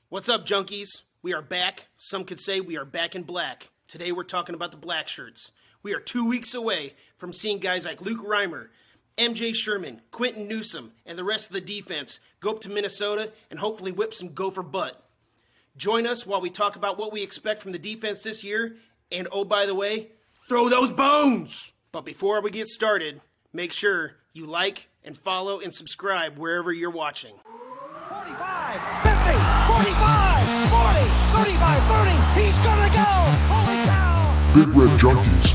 What's up, Junkies? We are back. Some could say we are back in black. Today we're talking about the Blackshirts. We are 2 weeks away from seeing guys like Luke Reimer, MJ Sherman, Quentin Newsom, and the rest of the defense go up to Minnesota and hopefully whip some Gopher butt. Join us while we talk about what we expect from the defense this year, and oh, by the way, throw those bones! But before we get started, make sure you like and follow and subscribe wherever you're watching. 45, 50, 45, 40, 35, 30. He's gonna go! Holy cow! Big Red Junkies.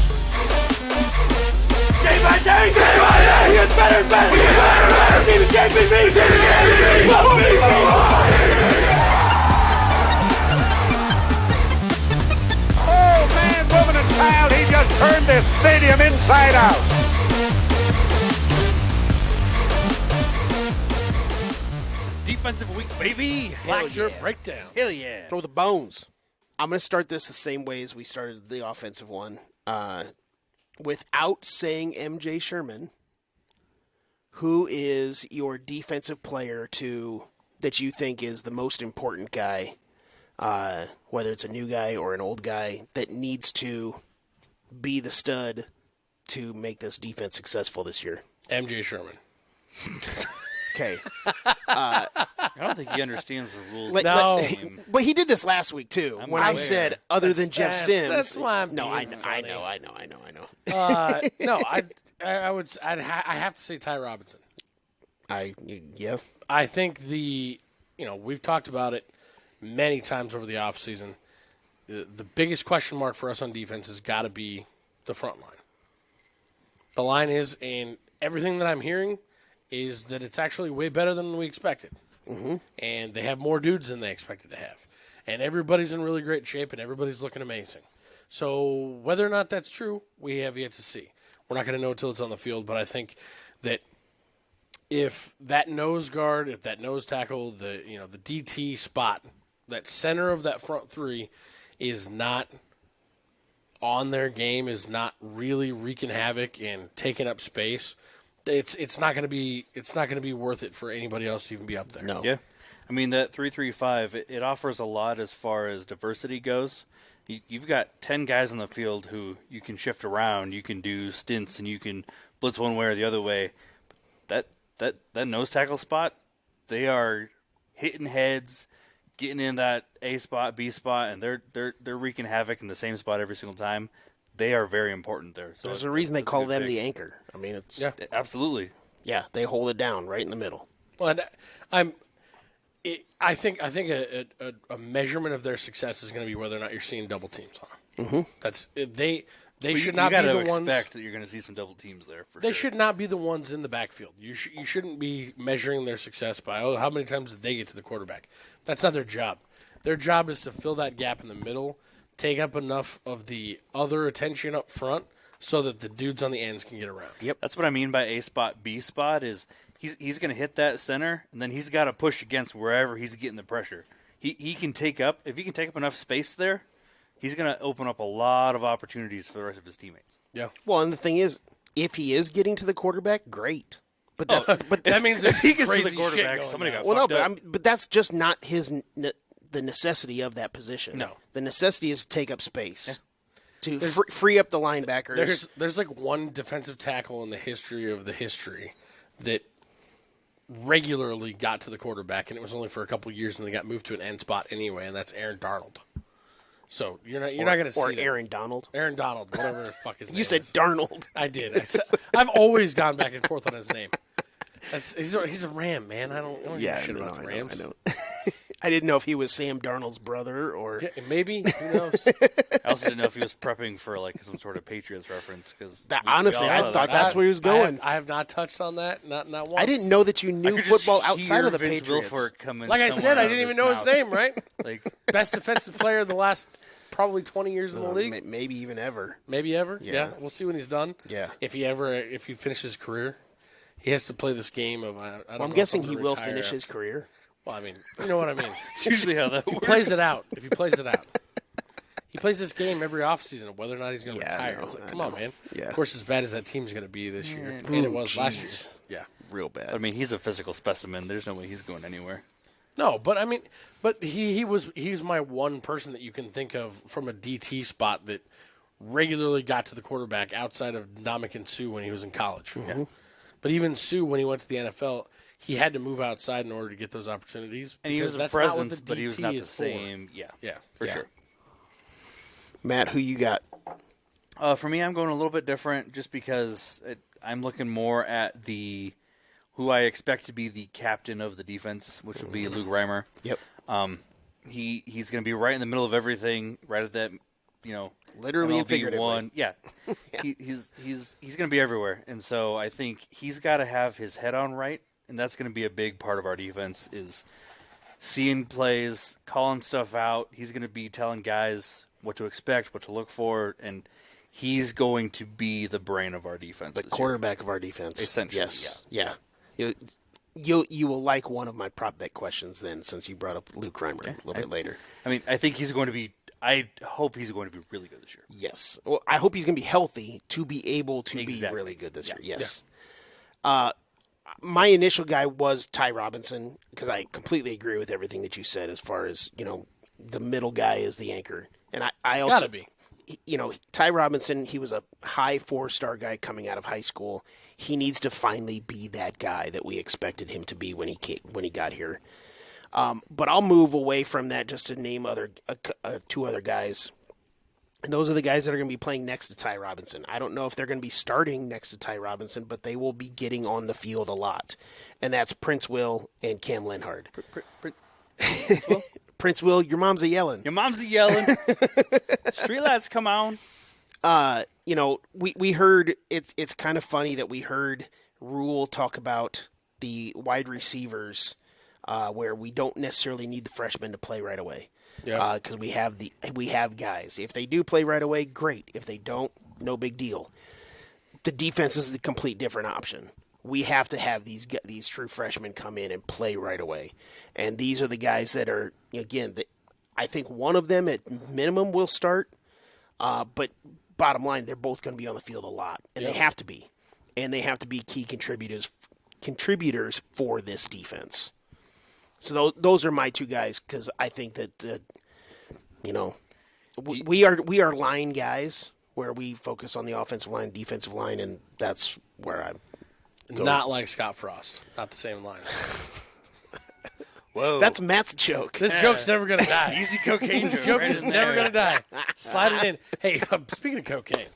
Day by day, he gets better and better. He gets better and better. Team is JPV. Oh man, woman and child, he just turned this stadium inside out. Defensive week, baby. Blackshirt breakdown. Hell yeah. Throw the bones. I'm going to start this the same way as we started the offensive one. Without saying MJ Sherman, who is your defensive player that you think is the most important guy, whether it's a new guy or an old guy, that needs to be the stud to make this defense successful this year? MJ Sherman. Okay. I don't think he understands the rules. But he did this last week too. When I said other than Jeff Sims. That's why I'm no, I being know. No, I'd have to say Ty Robinson. Yeah. I think we've talked about it many times over the offseason. The biggest question mark for us on defense has got to be the front line. The line is, and everything that I'm hearing is that it's actually way better than we expected. Mm-hmm. And they have more dudes than they expected to have. And everybody's in really great shape, and everybody's looking amazing. So whether or not that's true, we have yet to see. We're not going to know until it's on the field, but I think that if that nose guard, if that nose tackle, the DT spot, that center of that front three is not on their game, is not really wreaking havoc and taking up space, it's not going to be worth it for anybody else to even be up there. No. Yeah. I mean, that 3-3-5, it offers a lot as far as diversity goes. You've got 10 guys on the field who you can shift around, you can do stints, and you can blitz one way or the other way. That nose tackle spot, they are hitting heads, getting in that A spot, B spot, and they're wreaking havoc in the same spot every single time. They are very important there. So there's a reason they call them the anchor. I mean, it's absolutely. Yeah, they hold it down right in the middle. Well, I think a measurement of their success is going to be whether or not you're seeing double teams on them. Mm-hmm. That's they should not be the ones. You got to expect that you're going to see some double teams there. They should not be the ones in the backfield. You shouldn't be measuring their success by how many times did they get to the quarterback. That's not their job. Their job is to fill that gap in the middle, take up enough of the other attention up front so that the dudes on the ends can get around. Yep, that's what I mean by A spot, B spot is he's going to hit that center, and then he's got to push against wherever he's getting the pressure. He can take up enough space there, he's going to open up a lot of opportunities for the rest of his teammates. Yeah. Well, and the thing is, if he is getting to the quarterback, great. But that means if he gets to crazy the quarterback, shit somebody got well, fucked no, up. but that's just not the necessity of that position. No. The necessity is to take up space. To free up the linebackers. There's like one defensive tackle in the history that regularly got to the quarterback, and it was only for a couple of years, and they got moved to an end spot anyway, and that's Aaron Darnold. So you're not going to see or that. Aaron Donald. Aaron Donald, whatever the fuck his name is. You said Darnold. I did. I've always gone back and forth on his name. He's a Ram, man. I don't give a shit about the Rams. I know. I didn't know if he was Sam Darnold's brother or maybe. Who knows? I also didn't know if he was prepping for like some sort of Patriots reference because honestly, I thought that's where he was going. I have not touched on that. Not once. I didn't know that you knew football outside of the Vince Patriots. Like I said, I didn't even know his name. Right? Like best defensive player in the last probably 20 years in the league. Maybe even ever. Maybe ever. Yeah. We'll see when he's done. Yeah. If he finishes his career, he has to play this game of. I'm guessing he will finish his career. Well, I mean, you know what I mean. It's usually how that works. If he plays it out. He plays this game every offseason, whether or not he's going to retire. It's like, come on, man. Yeah. Of course, as bad as that team's going to be this year. And it was last year. Yeah. Real bad. I mean, he's a physical specimen. There's no way he's going anywhere. No, but I mean, he's my one person that you can think of from a DT spot that regularly got to the quarterback outside of Ndamukong Suh when he was in college. Mm-hmm. But even Suh, when he went to the NFL, he had to move outside in order to get those opportunities. And he was a presence, but he was not the same. Yeah, for sure. Matt, who you got? For me, I'm going a little bit different just because I'm looking more at who I expect to be the captain of the defense, which would be Luke Reimer. Yep. He's going to be right in the middle of everything, right at that, literally and MLB figuratively. one. Yeah. He's going to be everywhere, and so I think he's got to have his head on right, and that's going to be a big part of our defense is seeing plays, calling stuff out. He's going to be telling guys what to expect, what to look for, and he's going to be the brain of our defense. The quarterback of our defense. Essentially, yes. Yeah. You will like one of my prop bet questions then, since you brought up Luke Reimer a little bit later. I mean, I think he's going to be – I hope he's going to be really good this year. Yes. Well, I hope he's going to be healthy to be able to be really good this year. Yes. Yeah. My initial guy was Ty Robinson because I completely agree with everything that you said as far as, the middle guy is the anchor. And I also – Gotta be. Ty Robinson, he was a high 4-star guy coming out of high school. He needs to finally be that guy that we expected him to be when he got here. But I'll move away from that just to name two other guys. And those are the guys that are going to be playing next to Ty Robinson. I don't know if they're going to be starting next to Ty Robinson, but they will be getting on the field a lot. And that's Prince Will and Cam Lenhard. Prince Will, your mom's a-yelling. Your mom's a-yelling. Street lads, come on. We heard it's kind of funny that we heard Rule talk about the wide receivers where we don't necessarily need the freshmen to play right away. Yeah. Because we have guys. If they do play right away, great. If they don't, no big deal. The defense is the complete different option. We have to have these true freshmen come in and play right away. And these are the guys that are, again, I think one of them at minimum will start. But bottom line, they're both going to be on the field a lot. And they have to be. And they have to be key contributors for this defense. So those are my two guys because I think that, we are line guys where we focus on the offensive line, defensive line, and that's where I'm. Not like Scott Frost. Not the same line. Whoa. That's Matt's joke. This joke's never going to die. Easy cocaine. This joke is never going to die. Slide it in. Hey, speaking of cocaine,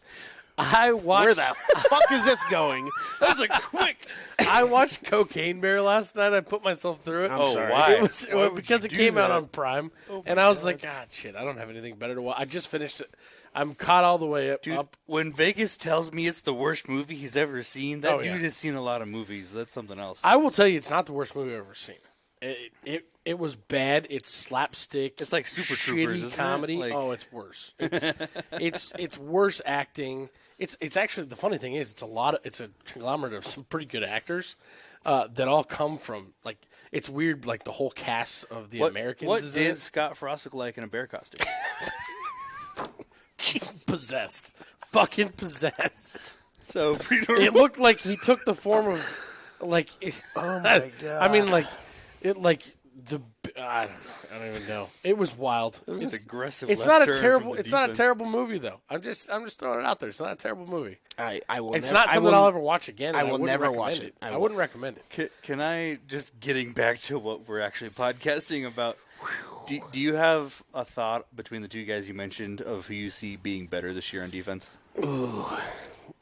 I watched... Where the fuck is this going? That was quick. I watched Cocaine Bear last night. I put myself through it. I'm sorry. Why? Because it came out on Prime. And I was like, shit, I don't have anything better to watch. I just finished it. I'm caught all the way up. Dude, when Vegas tells me it's the worst movie he's ever seen, that dude has seen a lot of movies. That's something else. I will tell you, it's not the worst movie I've ever seen. It was bad. It's slapstick. It's like Super shitty Troopers, isn't comedy. it? It's worse. It's worse acting. It's actually the funny thing is it's a conglomerate of some pretty good actors that all come from it's weird the whole cast of the Americans. What did Scott Frost look like in a bear costume? Possessed, fucking possessed. So pretty normal. It looked like he took the form of oh my god. I mean I don't even know. It was wild. It was aggressive. It's not a terrible. It's not a terrible movie though. I'm just throwing it out there. It's not a terrible movie. I will. It's not something I'll ever watch again. I will never watch it. I wouldn't recommend it. Can I just getting back to what we're actually podcasting about? Do you have a thought between the two guys you mentioned of who you see being better this year on defense? Ooh.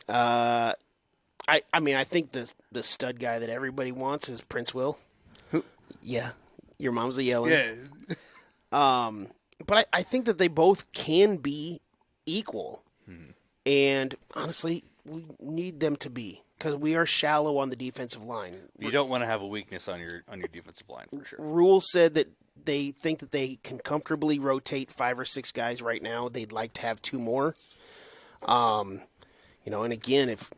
I mean, I think the stud guy that everybody wants is Prince Will. Who? Yeah. Your mom's a-yelling. Yeah. But I think that they both can be equal. And honestly, we need them to be because we are shallow on the defensive line. You don't want to have a weakness on your defensive line for sure. Rule said that they think that they can comfortably rotate 5 or 6 guys right now. They'd like to have 2 more. And again, if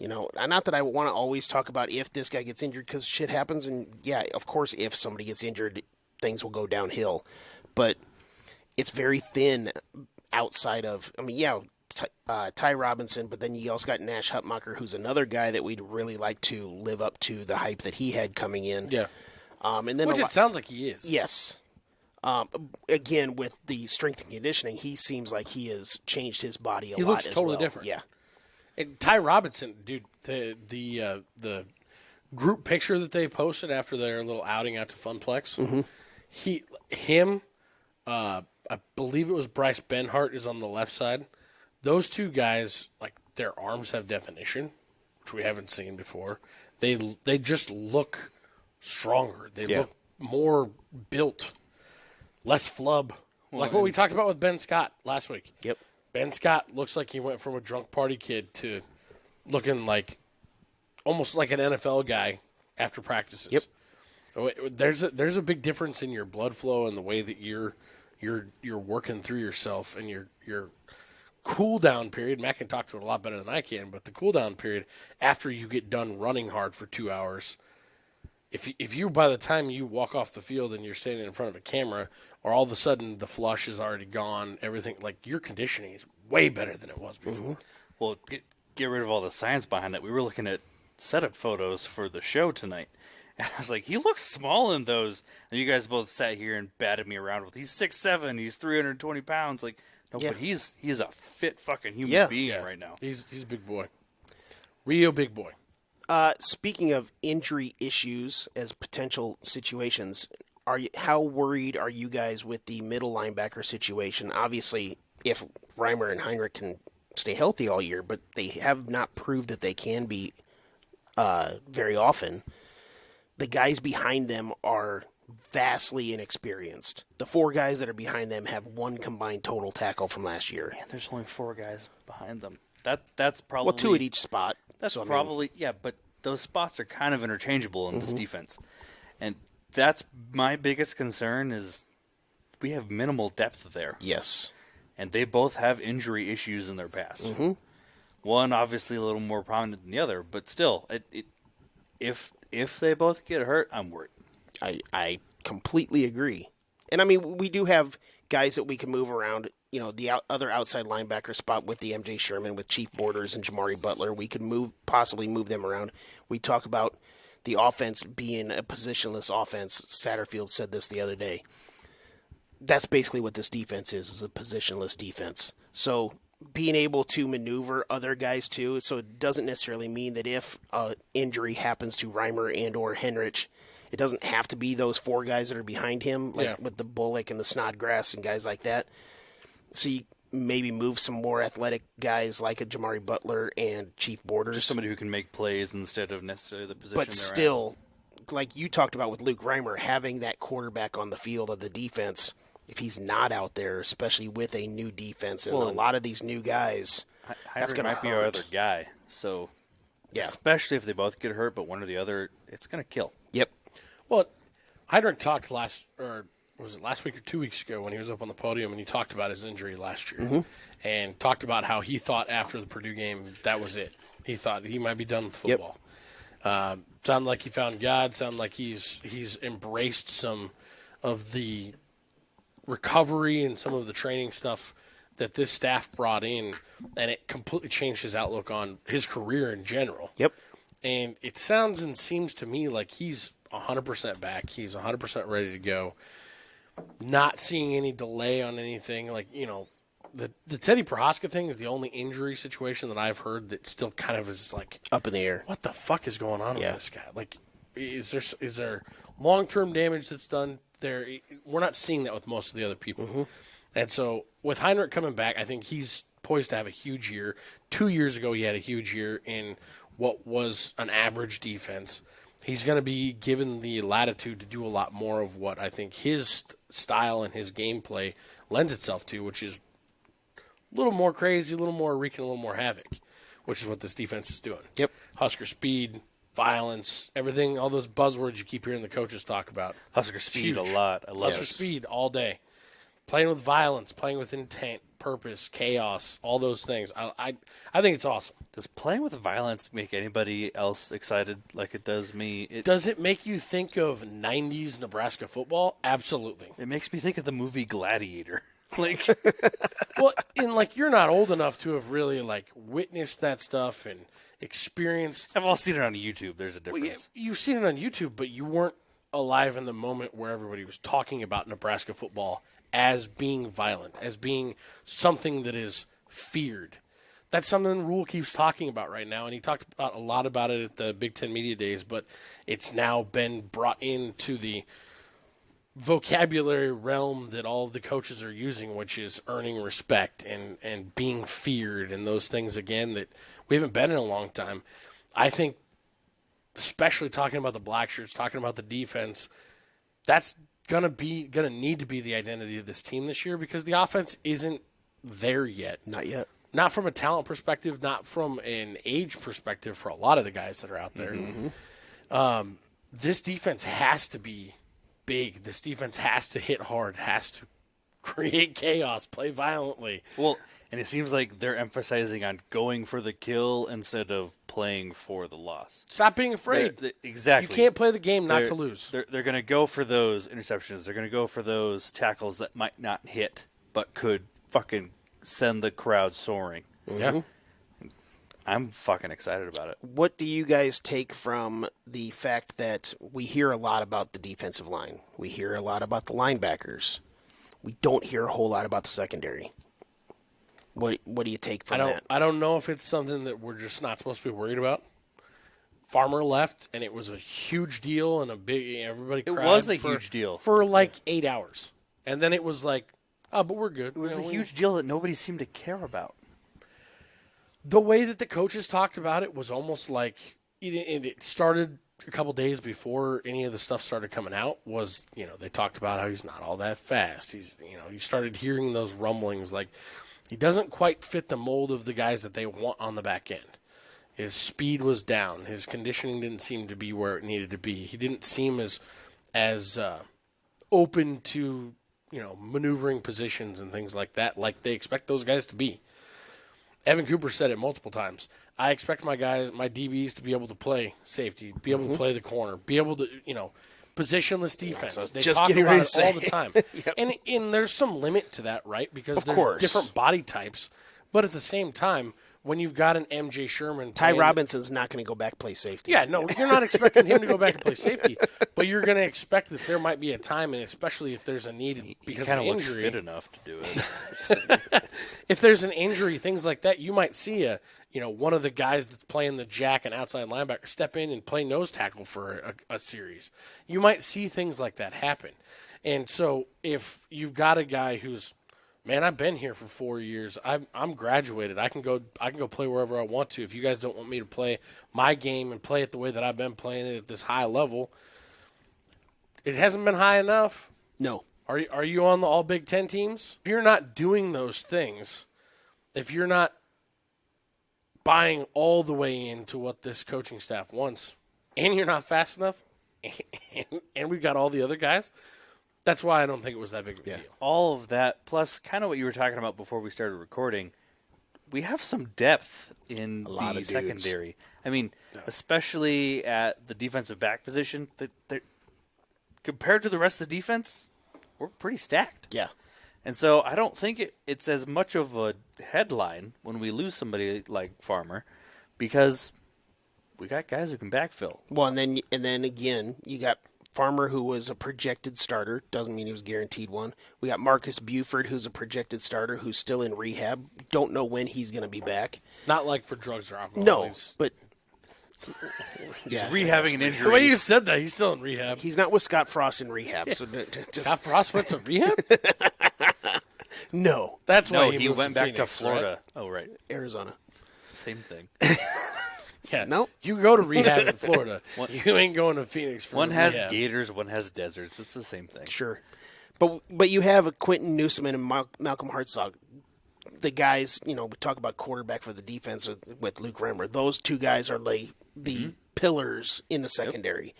not that I want to always talk about if this guy gets injured because shit happens, and yeah, of course, if somebody gets injured, things will go downhill. But it's very thin outside of. I mean, Ty Robinson, but then you also got Nash Hutmacher, who's another guy that we'd really like to live up to the hype that he had coming in. Yeah. And then Which it sounds like he is. Yes. Again, with the strength and conditioning, he seems like he has changed his body a lot. He looks as totally well. different. Yeah. And Ty Robinson, dude, the group picture that they posted after their little outing out to Funplex, I believe it was Bryce Benhart is on the left side. Those two guys, like, their arms have definition, which we haven't seen before. They just look stronger. They look more built, less flub. Like what we talked about with Ben Scott last week. Yep. Ben Scott looks like he went from a drunk party kid to looking like almost like an NFL guy after practices. Yep. There's a big difference in your blood flow and the way that you're working through yourself and your cool down period. Matt can talk to it a lot better than I can, but the cool down period after you get done running hard for 2 hours, if you by the time you walk off the field and you're standing in front of a camera, or all of a sudden the flush is already gone, everything, like, your conditioning is way better than it was before. Well, get rid of all the science behind it. We were looking at setup photos for the show tonight, and I was like, he looks small in those. And you guys both sat here and batted me around with, he's 6'7", he's 320 pounds. Like, no, but he's a fit fucking human being right now. He's a big boy. Real big boy. Speaking of injury issues as potential situations, how worried are you guys with the middle linebacker situation? Obviously, if Reimer and Henrich can stay healthy all year, but they have not proved that they can be very often. The guys behind them are vastly inexperienced. The 4 guys that are behind them have 1 combined total tackle from last year. Man, there's only 4 guys behind them. That's probably 2 at each spot. That's so, probably but those spots are kind of interchangeable in this defense, and that's my biggest concern is we have minimal depth there. Yes, and they both have injury issues in their past. One obviously a little more prominent than the other, but still, if they both get hurt, I'm worried. I completely agree. And I mean, we do have guys that we can move around. You know, the other outside linebacker spot with the MJ Sherman, with Chief Borders and Jamari Butler, we could possibly move them around. We talk about the offense being a positionless offense. Satterfield said this the other day. That's basically what this defense is a positionless defense. So being able to maneuver other guys too, so it doesn't necessarily mean that if an injury happens to Reimer and or Henrich, it doesn't have to be those 4 guys that are behind him, like with the Bullock and the Snodgrass and guys like that. So you maybe move some more athletic guys like a Jamari Butler and Chief Borders. Just somebody who can make plays instead of necessarily the position but still, like you talked about with Luke Reimer, having that quarterback on the field of the defense, if he's not out there, especially with a new defense and a lot of these new guys, that's going to might be our other guy. So, especially if they both get hurt, but one or the other, it's going to kill. Yep. Well, Henrich talked last week or 2 weeks ago when he was up on the podium, and he talked about his injury last year and talked about how he thought after the Purdue game that was it. He thought he might be done with football. Sounded like he found God. Sounded like he's embraced some of the recovery and some of the training stuff that this staff brought in, and it completely changed his outlook on his career in general. Yep. And it sounds and seems to me like he's 100% back. He's 100% ready to go. Not seeing any delay on anything. Like, you know, the Teddy Prohaska thing is the only injury situation that I've heard that still kind of is like up in the air. What the fuck is going on with this guy? Like, is there long-term damage that's done there? We're not seeing that with most of the other people. And so with Henrich coming back, I think he's poised to have a huge year. 2 years ago, he had a huge year in what was an average defense. He's going to be given the latitude to do a lot more of what I think his style and his gameplay lends itself to, which is a little more crazy, a little more wreaking a little more havoc, which is what this defense is doing. Yep. Husker speed, violence, everything, all those buzzwords you keep hearing the coaches talk about. Husker speed a lot. I love Husker speed all day. Playing with violence, playing with intent, purpose, chaos, all those things. I think it's awesome. Does playing with violence make anybody else excited like it does me? Does it make you think of 90s Nebraska football? Absolutely. It makes me think of the movie Gladiator. Like, well, and like you're not old enough to have really like witnessed that stuff and experienced. I've all seen it on YouTube. There's a difference. Well, you've seen it on YouTube, but you weren't alive in the moment where everybody was talking about Nebraska football as being violent, as being something that is feared. That's something Rule keeps talking about right now, and he talked about a lot about it at the Big Ten Media Days, but it's now been brought into the vocabulary realm that all of the coaches are using, which is earning respect and being feared and those things, again, that we haven't been in a long time. I think, especially talking about the Blackshirts, talking about the defense, that's gonna need to be the identity of this team this year, because the offense isn't there yet. Not yet. Not from a talent perspective, not from an age perspective for a lot of the guys that are out there. Mm-hmm. This defense has to be big. This defense has to hit hard, has to create chaos, play violently. Well, and it seems like they're emphasizing on going for the kill instead of playing for the loss. Stop being afraid. Exactly. You can't play the game not to lose. They're going to go for those interceptions. They're going to go for those tackles that might not hit but could fucking send the crowd soaring. Yeah. I'm fucking excited about it. What do you guys take from the fact that we hear a lot about the defensive line? We hear a lot about the linebackers. We don't hear a whole lot about the secondary. What do you take from that? I don't know if it's something that we're just not supposed to be worried about. Farmer left, and it was a huge deal, and everybody cried. It was a huge deal. For like 8 hours. And then it was like, oh, but we're good. It was a huge deal that nobody seemed to care about. The way that the coaches talked about it was almost like it started a couple days before any of the stuff started coming out. Was, they talked about how he's not all that fast. You started hearing those rumblings like he doesn't quite fit the mold of the guys that they want on the back end. His speed was down. His conditioning didn't seem to be where it needed to be. He didn't seem as open to maneuvering positions and things like that, like they expect those guys to be. Evan Cooper said it multiple times. I expect my DBs to be able to play safety, be able to play the corner, be able to, positionless defense. So they just talk getting about ready it to all say. the time. Yep. And there's some limit to that, right? Because Of there's course. different body types. But at the same time, when you've got an MJ Sherman, Ty Robinson's not going to go back play safety. yeah, no, you're not expecting him to go back and play safety, but you're going to expect that there might be a time, and especially if there's a need because He of kind of looks injury. fit enough to do it. If there's an injury, things like that, you might see one of the guys that's playing the jack and outside linebacker step in and play nose tackle for a series. You might see things like that happen. And so if you've got a guy who's, man, I've been here for 4 years. I'm graduated. I can go play wherever I want to. If you guys don't want me to play my game and play it the way that I've been playing it at this high level, it hasn't been high enough. No. Are you on the all Big Ten teams? If you're not doing those things, if you're not buying all the way into what this coaching staff wants, and you're not fast enough, and we've got all the other guys, that's why I don't think it was that big of a deal. All of that, plus kind of what you were talking about before we started recording, we have some depth in lot the of dudes. secondary. I mean, especially at the defensive back position, that compared to the rest of the defense, we're pretty stacked. Yeah. And so I don't think it's as much of a headline when we lose somebody like Farmer, because we got guys who can backfill. Well, and then again, you got Farmer, who was a projected starter. Doesn't mean he was guaranteed one. We got Marcus Buford, who's a projected starter, who's still in rehab. Don't know when he's going to be back. Not like for drugs or alcohol. No, but He's rehabbing an injury. The way you said that, he's still in rehab. he's not with Scott Frost in rehab. So just Scott Frost went to rehab? no, That's why No, he he moved went back to Phoenix, Florida. right? Oh, right. Arizona. Same thing. Yeah. Nope. You go to rehab in Florida. You ain't going to Phoenix for One has rehab. gators, one has deserts. It's the same thing. Sure, but you have a Quentin Newsom and Malcolm Hartzog. The guys, we talk about quarterback for the defense with Luke Reimer. Those two guys are like the pillars in the secondary.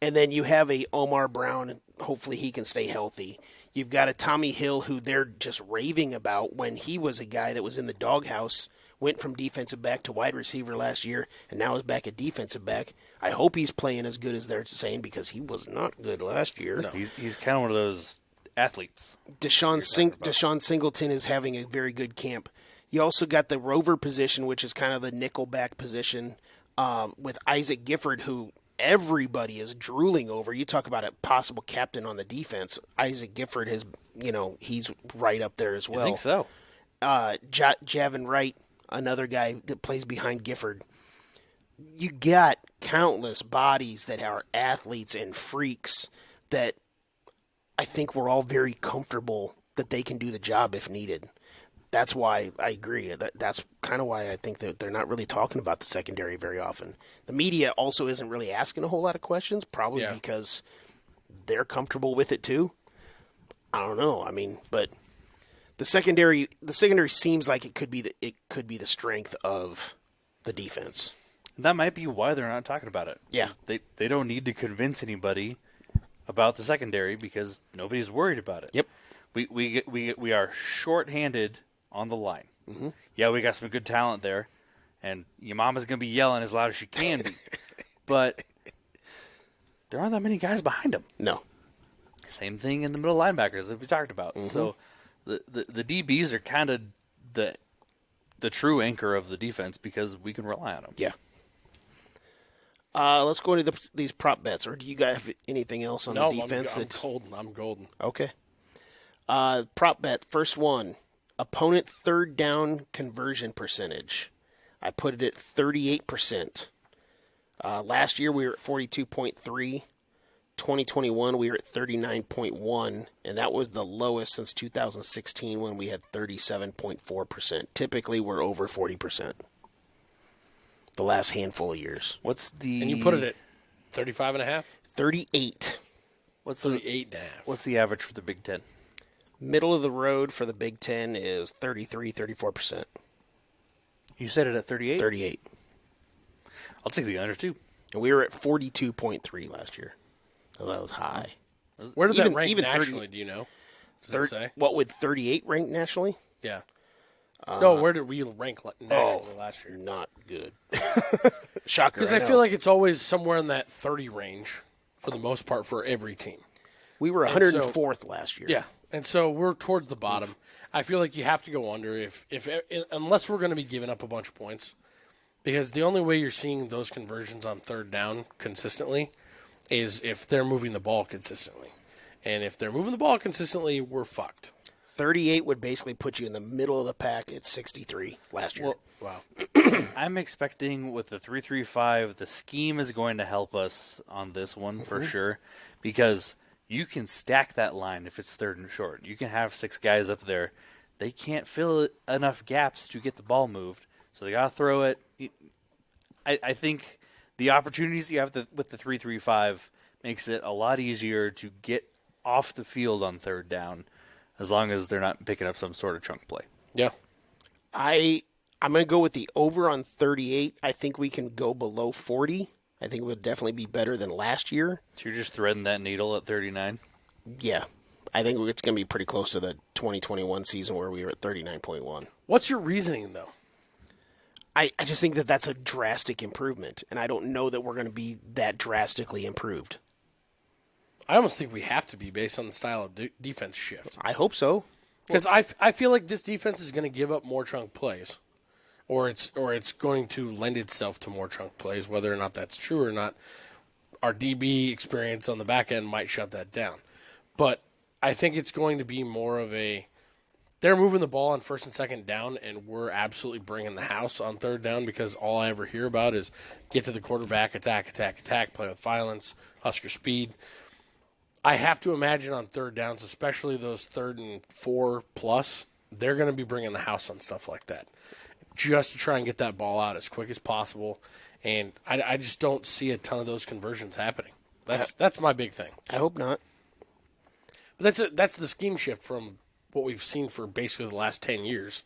And then you have a Omar Brown. Hopefully he can stay healthy. You've got a Tommy Hill who they're just raving about when he was a guy that was in the doghouse, went from defensive back to wide receiver last year, and now is back at defensive back. I hope he's playing as good as they're saying, because he was not good last year. No. He's kind of one of those athletes. Deshaun Singleton is having a very good camp. You also got the rover position, which is kind of the nickelback position, with Isaac Gifford, who everybody is drooling over. You talk about a possible captain on the defense. Isaac Gifford has, he's right up there as well. I think so. Javin Wright, another guy that plays behind Gifford. You got countless bodies that are athletes and freaks that I think we're all very comfortable that they can do the job if needed. That's why I agree. That's kind of why I think that they're not really talking about the secondary very often. The media also isn't really asking a whole lot of questions, probably because they're comfortable with it too. I don't know. I mean, but the secondary seems like it could be the strength of the defense. That might be why they're not talking about it. Yeah. They don't need to convince anybody about the secondary because nobody's worried about it. Yep. We are shorthanded on the line. Mm-hmm. Yeah, we got some good talent there, and your mama's going to be yelling as loud as she can be. But there aren't that many guys behind them. No. Same thing in the middle linebackers that we talked about. Mm-hmm. So the DBs are kind of the true anchor of the defense because we can rely on them. Yeah. Let's go into these prop bets, or do you guys have anything else on the defense? I'm golden. Okay. Prop bet, first one, opponent third down conversion percentage. I put it at 38%. Last year we were at 42.3. 2021 we were at 39.1, and that was the lowest since 2016 when we had 37.4%. Typically we're over 40%. The last handful of years. And you put it at 35.5? 38. What's 38.5? What's the average for the Big Ten? Middle of the road for the Big Ten is 34%. You said it at 38? 38. I'll take the under, too. And we were at 42.3 last year. So that was high. Where did that rank nationally, do you know? Does it say? What, would 38 rank nationally? Yeah. No, where did we rank nationally last year? Not good. Shocker. Because I feel like it's always somewhere in that 30 range for the most part for every team. We were 104th last year. Yeah, and so we're towards the bottom. I feel like you have to go under if unless we're going to be giving up a bunch of points, because the only way you're seeing those conversions on third down consistently is if they're moving the ball consistently. And if they're moving the ball consistently, we're fucked. 38 would basically put you in the middle of the pack at 63 last year. Wow. I'm expecting with the 3-3-5, the scheme is going to help us on this one for sure, because you can stack that line if it's third and short. You can have 6 guys up there. They can't fill enough gaps to get the ball moved, so they got to throw it. I think the opportunities you have with the 3-3-5 makes it a lot easier to get off the field on third down, as long as they're not picking up some sort of chunk play. Yeah. I'm going to go with the over on 38. I think we can go below 40. I think it would definitely be better than last year. So you're just threading that needle at 39? Yeah. I think it's going to be pretty close to the 2021 season where we were at 39.1. What's your reasoning, though? I just think that that's a drastic improvement, and I don't know that we're going to be that drastically improved. I almost think we have to be based on the style of defense shift. I hope so. Because I feel like this defense is going to give up more chunk plays, or it's going to lend itself to more chunk plays. Whether or not that's true or not, our DB experience on the back end might shut that down. But I think it's going to be more of they're moving the ball on first and second down, and we're absolutely bringing the house on third down because all I ever hear about is get to the quarterback, attack, play with violence, Husker speed. I have to imagine on third downs, especially those 3rd and 4 plus, they're going to be bringing the house on stuff like that just to try and get that ball out as quick as possible. And I just don't see a ton of those conversions happening. That's my big thing. I hope not. But that's the scheme shift from what we've seen for basically the last 10 years.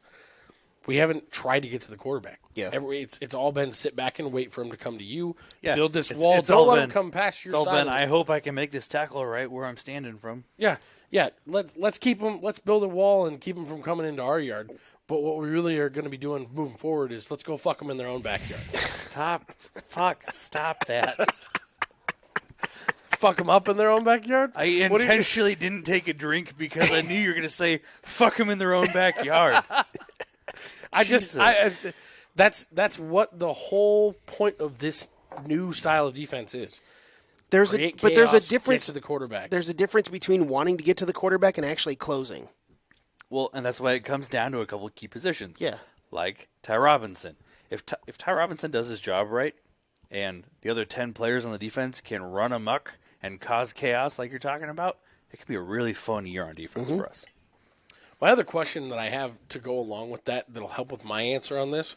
We haven't tried to get to the quarterback. Yeah. It's all been sit back and wait for him to come to you, Yeah. build this It's- wall, it's don't all let been- him come past your It's all side. been, I hope I can make this tackle right where I'm standing from. Yeah. Let's keep him. Let's build a wall and keep him from coming into our yard. But what we really are going to be doing moving forward is let's go fuck them in their own backyard. Stop that. Fuck them up in their own backyard? I intentionally didn't take a drink because I knew you were going to say fuck them in their own backyard. That's what the whole point of this new style of defense is. There's a Create difference. get to the quarterback. There's a difference between wanting to get to the quarterback and actually closing. Well, and that's why it comes down to a couple of key positions. Yeah. Like Ty Robinson. If Ty Robinson does his job right, and the other 10 players on the defense can run amok and cause chaos like you're talking about, it could be a really fun year on defense for us. My other question that I have to go along with that'll help with my answer on this,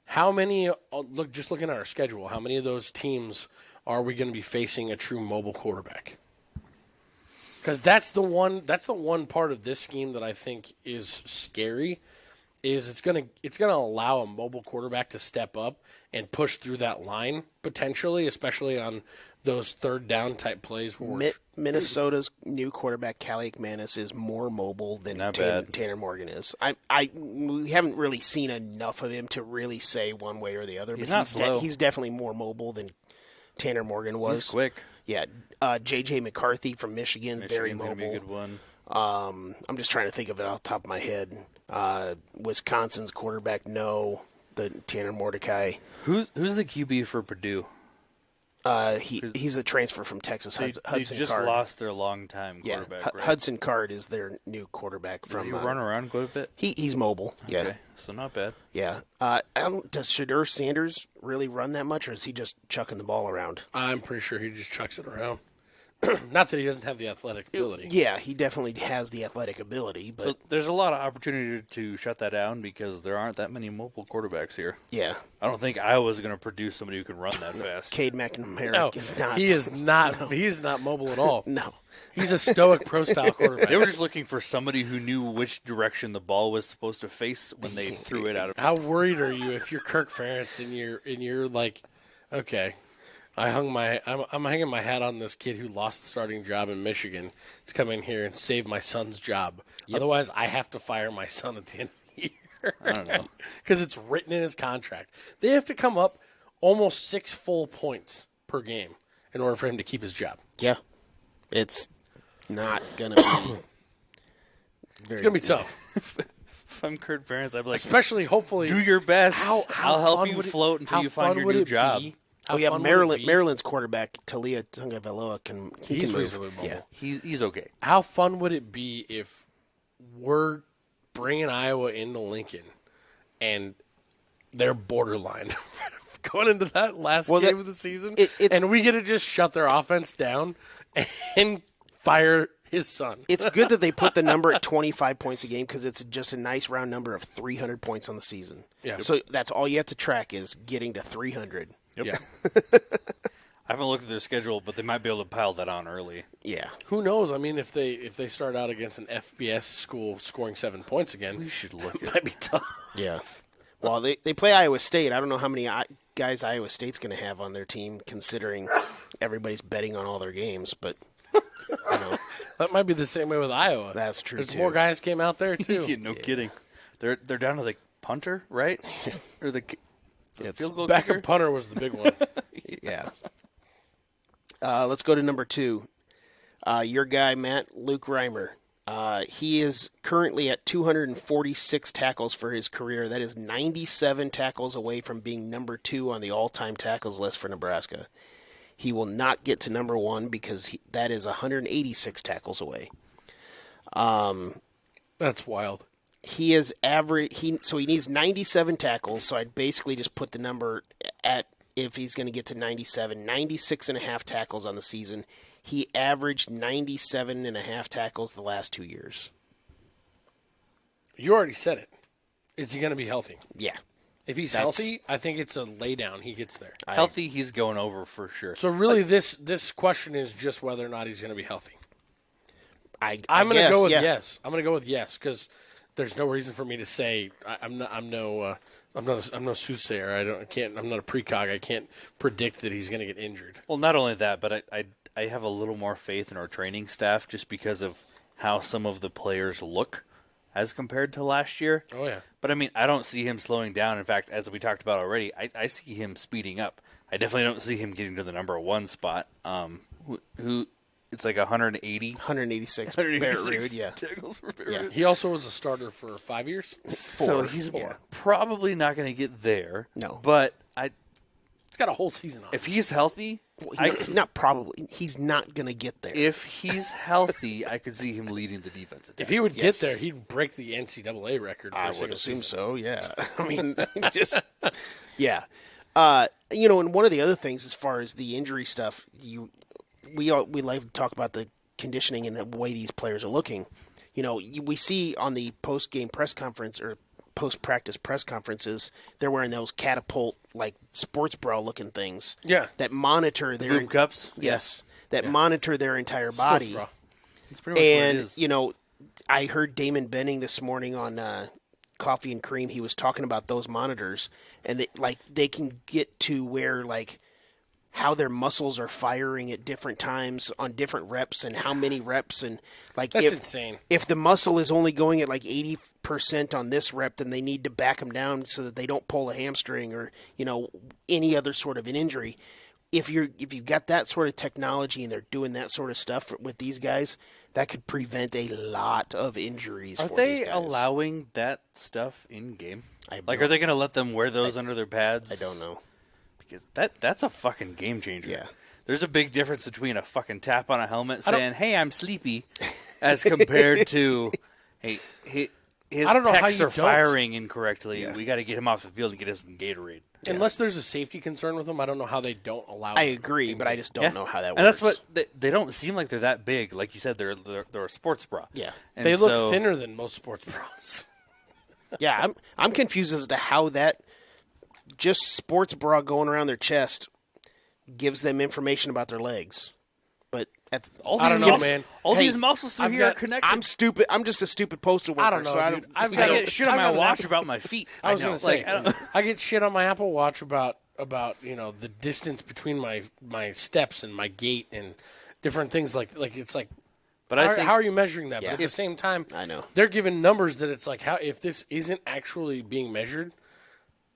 how many, just looking at our schedule, how many of those teams are we going to be facing a true mobile quarterback? Because that's the one part of this scheme that I think is scary, is it's gonna allow a mobile quarterback to step up and push through that line potentially, especially on those third down type plays. Where Minnesota's new quarterback, Callie McManus, is more mobile than Tanner Morgan is. We haven't really seen enough of him to really say one way or the other. He's but not slow. He's definitely more mobile than Tanner Morgan was. He's quick. Yeah. J.J. McCarthy from Michigan, very mobile. Gonna be a good one. I'm just trying to think of it off the top of my head. Wisconsin's quarterback, the Tanner Mordecai. Who's the QB for Purdue? He's a transfer from Texas. Hudson just Card. lost their longtime quarterback. Right? Hudson Card is their new quarterback. Does he run around quite a bit? He's mobile. Yeah, okay. So not bad. Yeah. Does Shedeur Sanders really run that much, or is he just chucking the ball around? I'm pretty sure he just chucks it around. Not that he doesn't have the athletic ability. Yeah, he definitely has the athletic ability. But so there's a lot of opportunity to shut that down because there aren't that many mobile quarterbacks here. Yeah. I don't think Iowa's going to produce somebody who can run that fast. Cade McNamara is not. He is not. He's not mobile at all. No. He's a stoic pro-style quarterback. They were just looking for somebody who knew which direction the ball was supposed to face when they threw it out of. How worried are you if you're Kirk Ferentz and you're like, okay, I'm hanging my hat on this kid who lost the starting job in Michigan to come in here and save my son's job. Yep. Otherwise, I have to fire my son at the end of the year. I don't know. Because it's written in his contract. They have to come up almost 6 full points per game in order for him to keep his job. Yeah. It's not going to be It's going to be tough. If I'm Kurt Ferentz, I'd be like, especially, hopefully, do your best. How I'll help you float until you find your new job. Maryland's quarterback, Talia Tungavailoa, he's reasonably mobile. Yeah. He's okay. How fun would it be if we're bringing Iowa into Lincoln and they're borderline going into that last game of the season, and we get to just shut their offense down and fire his son? It's good that they put the number at 25 points a game because it's just a nice round number of 300 points on the season. Yeah. So that's all you have to track is getting to 300. Yep. Yeah. I haven't looked at their schedule, but they might be able to pile that on early. Yeah. Who knows? I mean, if they start out against an FBS school scoring 7 points again, We should look it at might be tough. Yeah. Well, they play Iowa State. I don't know how many guys Iowa State's going to have on their team, considering everybody's betting on all their games. But that might be the same way with Iowa. That's true. There's more guys came out there too. No kidding. They're down to the punter, right? Or the field goal Backup kicker? punter was the big one. Yeah. Let's go to number 2. Your guy, Matt, Luke Reimer. He is currently at 246 tackles for his career. That is 97 tackles away from being number 2 on the all-time tackles list for Nebraska. He will not get to number 1 because that is 186 tackles away. That's wild. He is average. So he needs 97 tackles. So I'd basically just put the number at, if he's going to get to 97, 96 and a half tackles on the season. He averaged 97 and a half tackles the last 2 years. You already said it. Is he going to be healthy? Yeah. If he's healthy, I think it's a lay down. He gets there. Healthy, he's going over for sure. So really, this question is just whether or not he's going to be healthy. I'm going to go with yes. I'm going to go with yes because there's no reason for me to say I'm no soothsayer. I'm not a precog. I can't predict that he's going to get injured. Well, not only that, but I have a little more faith in our training staff just because of how some of the players look as compared to last year. Oh, yeah. But, I mean, I don't see him slowing down. In fact, as we talked about already, I see him speeding up. I definitely don't see him getting to the number 1 spot. Who it's like 186. Barrett Rude, yeah. Tackles for Barrett Yeah. Rude. He also was a starter for 5 years. So he's probably not going to get there. No. But got a whole season on. If he's healthy, Not probably. He's not going to get there. if he's healthy, I could see him leading the defense. If he would get there, he'd break the NCAA record for I a would single assume season. so, yeah. I mean, just, yeah. And one of the other things as far as the injury stuff, we like to talk about the conditioning and the way these players are looking. We see on the post-game press conference or post-practice press conferences, they're wearing those catapult, like, sports bra-looking things. Yeah. That monitor their... boob cups? Yes. That monitor their entire body. Sports bra. That's pretty much what it And, is. I heard Damon Benning this morning on Coffee and Cream. He was talking about those monitors, and they can get to where, like, how their muscles are firing at different times on different reps and how many reps. And, like, That's insane. If the muscle is only going at, like, 80% on this rep, then they need to back them down so that they don't pull a hamstring or, any other sort of an injury. If you've got that sort of technology and they're doing that sort of stuff with these guys, that could prevent a lot of injuries. Are for they these guys. allowing that stuff in game? I Like, don't- are they going to let them wear those under their pads? I don't know. Because that's a fucking game changer. Yeah. There's a big difference between a fucking tap on a helmet saying, "Hey, I'm sleepy," as compared to, "Hey, his I don't know how pecs you are don't. firing incorrectly. We got to get him off the field and get him some Gatorade." Unless there's a safety concern with them, I don't know how they don't allow I it. agree, but I just don't know how that works. And that's what they don't seem like they're that big. Like you said, they're a sports bra. Yeah. And They look so- thinner than most sports bras. Yeah, I'm confused as to how that just sports bra going around their chest gives them information about their legs. But All I these don't know, muscles- man. All Hey, these muscles through I've here are got- connected. I'm stupid. I'm just a stupid postal worker. I don't know, so dude. I've I got get shit on I've my got an watch Apple- about my feet. I was know. going to say, Like, I get shit on my Apple Watch about the distance between my steps and my gait and different things like it's like. But how, I think how are you measuring that? Yeah. But at the same time, I know. they're giving numbers that it's like how if this isn't actually being measured,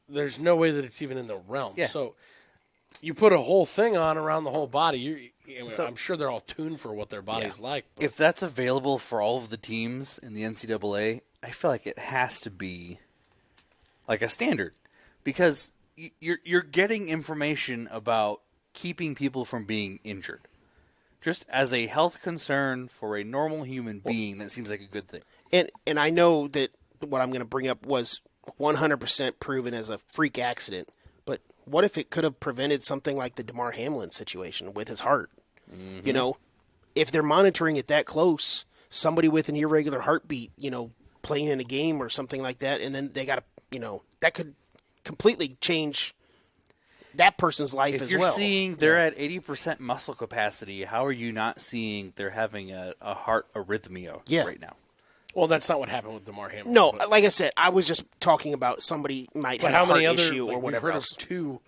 there's no way that it's even in the realm. Yeah. So you put a whole thing on around the whole body. I'm sure they're all tuned for what their body's like. But if that's available for all of the teams in the NCAA, I feel like it has to be like a standard because you're getting information about keeping people from being injured. Just as a health concern for a normal human being, that seems like a good thing. And I know that what I'm going to bring up was 100% proven as a freak accident. But what if it could have prevented something like the DeMar Hamlin situation with his heart? Mm-hmm. If they're monitoring it that close, somebody with an irregular heartbeat, playing in a game or something like that, and then they got to, that could completely change that person's life If as you're well. seeing they're at 80% muscle capacity, how are you not seeing they're having a heart arrhythmia right now? well, that's not what happened with DeMar Hamlin. No, but, like I said, I was just talking about somebody might but have how a heart many other issue like, or we've whatever heard else. of two,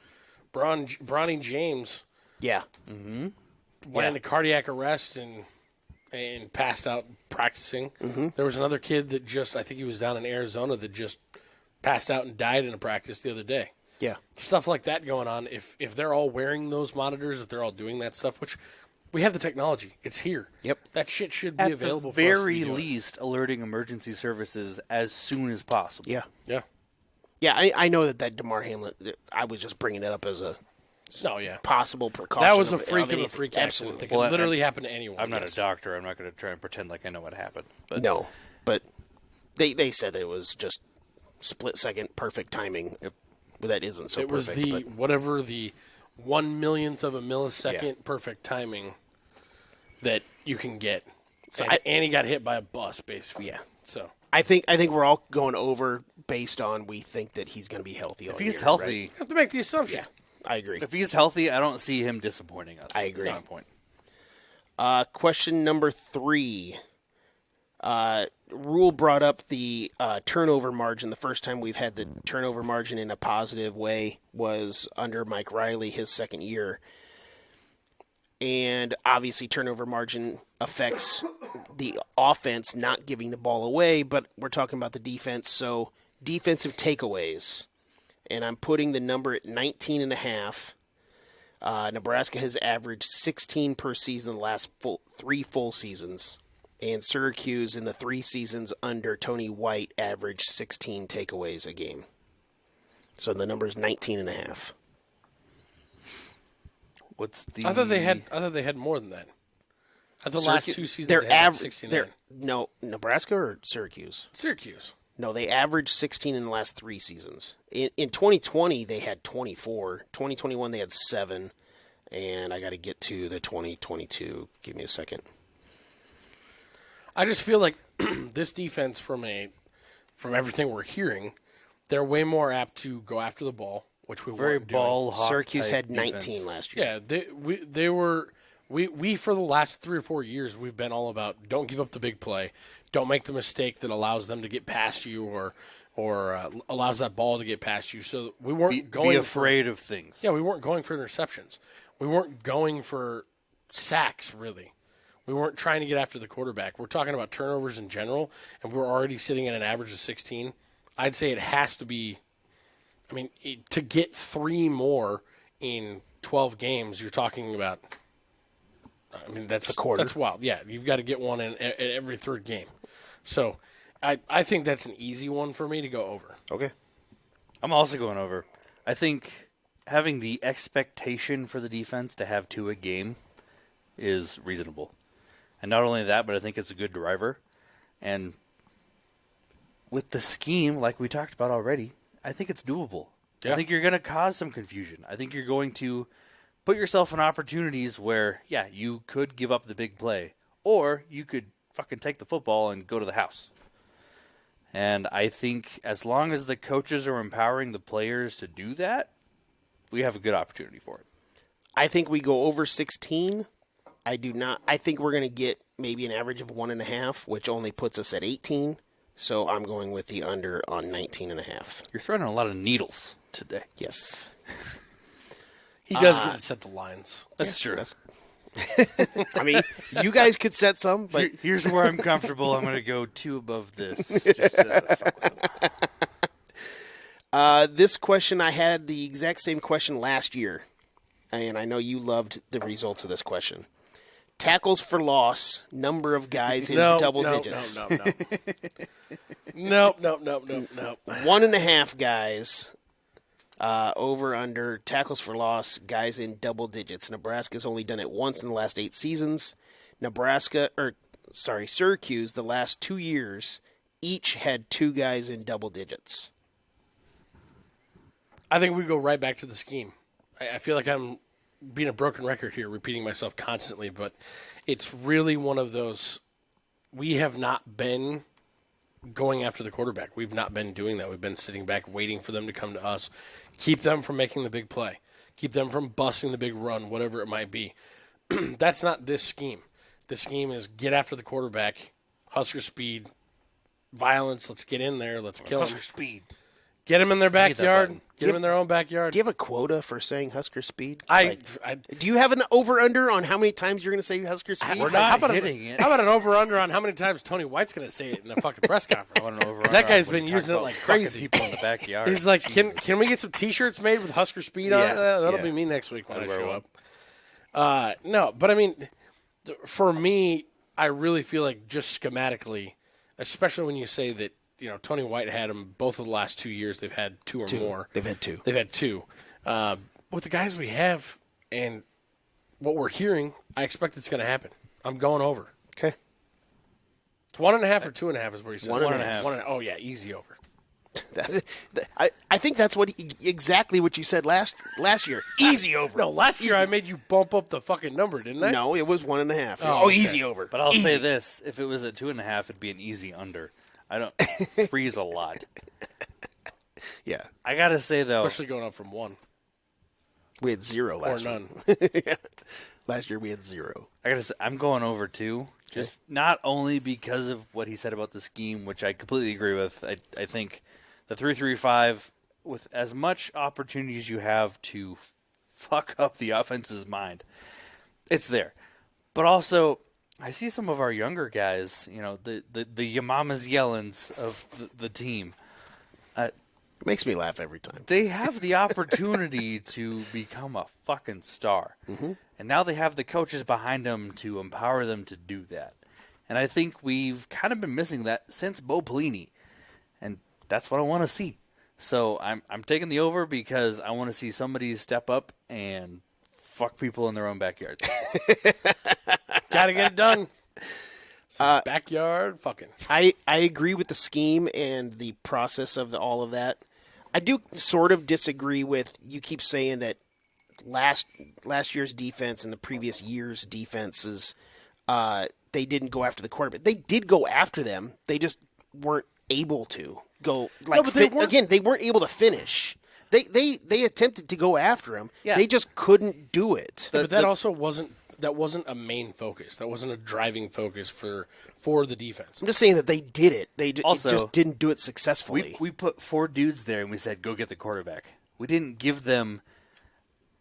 Bronny James Yeah. went into cardiac arrest and passed out practicing. There was another kid that I think he was down in Arizona that just passed out and died in a practice the other day. Yeah. Stuff like that going on. If they're all wearing those monitors, if they're all doing that stuff, which we have the technology, it's here. Yep. That shit should be At available the for us to very be doing. least, alerting emergency services as soon as possible. Yeah. Yeah. Yeah, I know that DeMar Hamlin, I was just bringing it up as a No, yeah. possible precaution. That was a of freak of a anything. freak accident Absolutely. that could Well, literally happen to anyone. I'm not Yes. a doctor. I'm not going to try and pretend like I know what happened. But No, but they said that it was just split second perfect timing. Yep. Well, that isn't so It was perfect. the whatever the 1/1,000,000th of a millisecond Yeah. perfect timing that you can get. So And he got hit by a bus, basically. Yeah. So I think we're all going over based on we think that he's going to be healthy. if he's healthy, you have to make the assumption. I agree. if he's healthy, I don't see him disappointing us. I agree. That's my point. Question number 3. Rule brought up the turnover margin. The first time we've had the turnover margin in a positive way was under Mike Riley, his second year. And obviously turnover margin affects the offense not giving the ball away, but we're talking about the defense. So defensive takeaways. And I'm putting the number at 19.5. Nebraska has averaged 16 per season in the last 3 full seasons. And Syracuse in the 3 seasons under Tony White averaged 16 takeaways a game. So the number is 19.5. What's the? I thought they had more than that. I thought the last 2 seasons They're they had average. 69. No, Nebraska or Syracuse. Syracuse. No, they averaged 16 in the last 3 seasons. In 2020, they had 24. 2021, they had 7. And I got to get to the 2022. Give me a second. I just feel like this defense, from everything we're hearing, they're way more apt to go after the ball, which we very weren't doing. ball hawk. Syracuse had type 19 defense. last year. Yeah, they were. We for the last 3 or 4 years, we've been all about don't give up the big play, don't make the mistake that allows them to get past you or allows that ball to get past you. So we weren't going be afraid of things. Yeah, we weren't going for interceptions. We weren't going for sacks, really. We weren't trying to get after the quarterback. We're talking about turnovers in general, and we're already sitting at an average of 16. I'd say it has to be, to get 3 more in 12 games, you're talking about, that's a quarter. That's wild. Yeah, you've got to get one in every third game. So I think that's an easy one for me to go over. Okay. I'm also going over. I think having the expectation for the defense to have 2 a game is reasonable. And not only that, but I think it's a good driver. And with the scheme, like we talked about already, I think it's doable. Yeah. I think you're going to cause some confusion. I think you're going to put yourself in opportunities where, yeah, you could give up the big play. Or you could fucking take the football and go to the house. And I think as long as the coaches are empowering the players to do that, we have a good opportunity for it. I think we go over 16. I do not. I think we're going to get maybe an average of 1.5, which only puts us at 18. So I'm going with the under on 19.5. You're throwing a lot of needles today. Yes. He does get to set the lines. That's true. You guys could set some, but Here's where I'm comfortable. I'm going to go 2 above this. Just to fuck with them. this question, I had the exact same question last year, and I know you loved the results of this question. Tackles for loss, number of guys in double digits. No. 1.5 guys. Over under tackles for loss, guys in double digits. Nebraska's only done it once in the last 8 seasons. Syracuse, the last 2 years, each had 2 guys in double digits. I think we go right back to the scheme. I feel like I'm being a broken record here, repeating myself constantly, but it's really one of those. We have not been going after the quarterback. We've not been doing that. We've been sitting back waiting for them to come to us, keep them from making the big play, keep them from busting the big run, whatever it might be. That's not this scheme. This scheme is get after the quarterback, Husker speed, violence. Let's get in there. Let's kill Husker them. speed. Get them in their backyard. button. Get them in their own backyard. Do you have a quota for saying Husker speed? Do you have an over-under on how many times you're going to say Husker speed? We're not hitting it. How about an over-under on how many times Tony White's going to say it in the fucking press conference? Because that guy's been using it like crazy. People in the backyard. He's like, can we get some T-shirts made with Husker speed on it? That'll be me next week when I show up. No, but for me, I really feel like just schematically, especially when you say that, Tony White had them both of the last 2 years. They've had 2 or more. They've had 2. They've had 2. With the guys we have and what we're hearing, I expect it's going to happen. I'm going over. Okay. It's 1.5 or 2.5 is what you said. 1.5. Oh yeah, easy over. I think that's exactly what you said last year. Easy over. No, last year I made you bump up the fucking number, didn't I? No, it was 1.5. Oh, okay. Easy over. But I'll say this: if it was at 2.5, it'd be an easy under. I don't freeze a lot. Yeah. I gotta say though, Especially going up from 1 We had 0 or last none. year. Last year we had 0. I gotta say, I'm going over too. Just not only because of what he said about the scheme, which I completely agree with. I think the 3-3-5, with as much opportunity as you have to fuck up the offense's mind, it's there. But also, I see some of our younger guys, the Yamamas Yellens of the team. It makes me laugh every time. They have the opportunity to become a fucking star. Mm-hmm. And now they have the coaches behind them to empower them to do that. And I think we've kind of been missing that since Bo Pelini. And that's what I want to see. So I'm taking the over because I want to see somebody step up and fuck people in their own backyards. Got to get it done. Backyard fucking. I agree with the scheme and the process of all of that. I do sort of disagree with you keep saying that last year's defense and the previous year's defenses, they didn't go after the quarterback. They did go after them. They just weren't able to go. Like they weren't able to finish. They attempted to go after him. Yeah. They just couldn't do it. But that also wasn't a main focus. That wasn't a driving focus for the defense. I'm just saying that they did it. They Also, just didn't do it successfully. We put 4 dudes there and we said, go get the quarterback. We didn't give them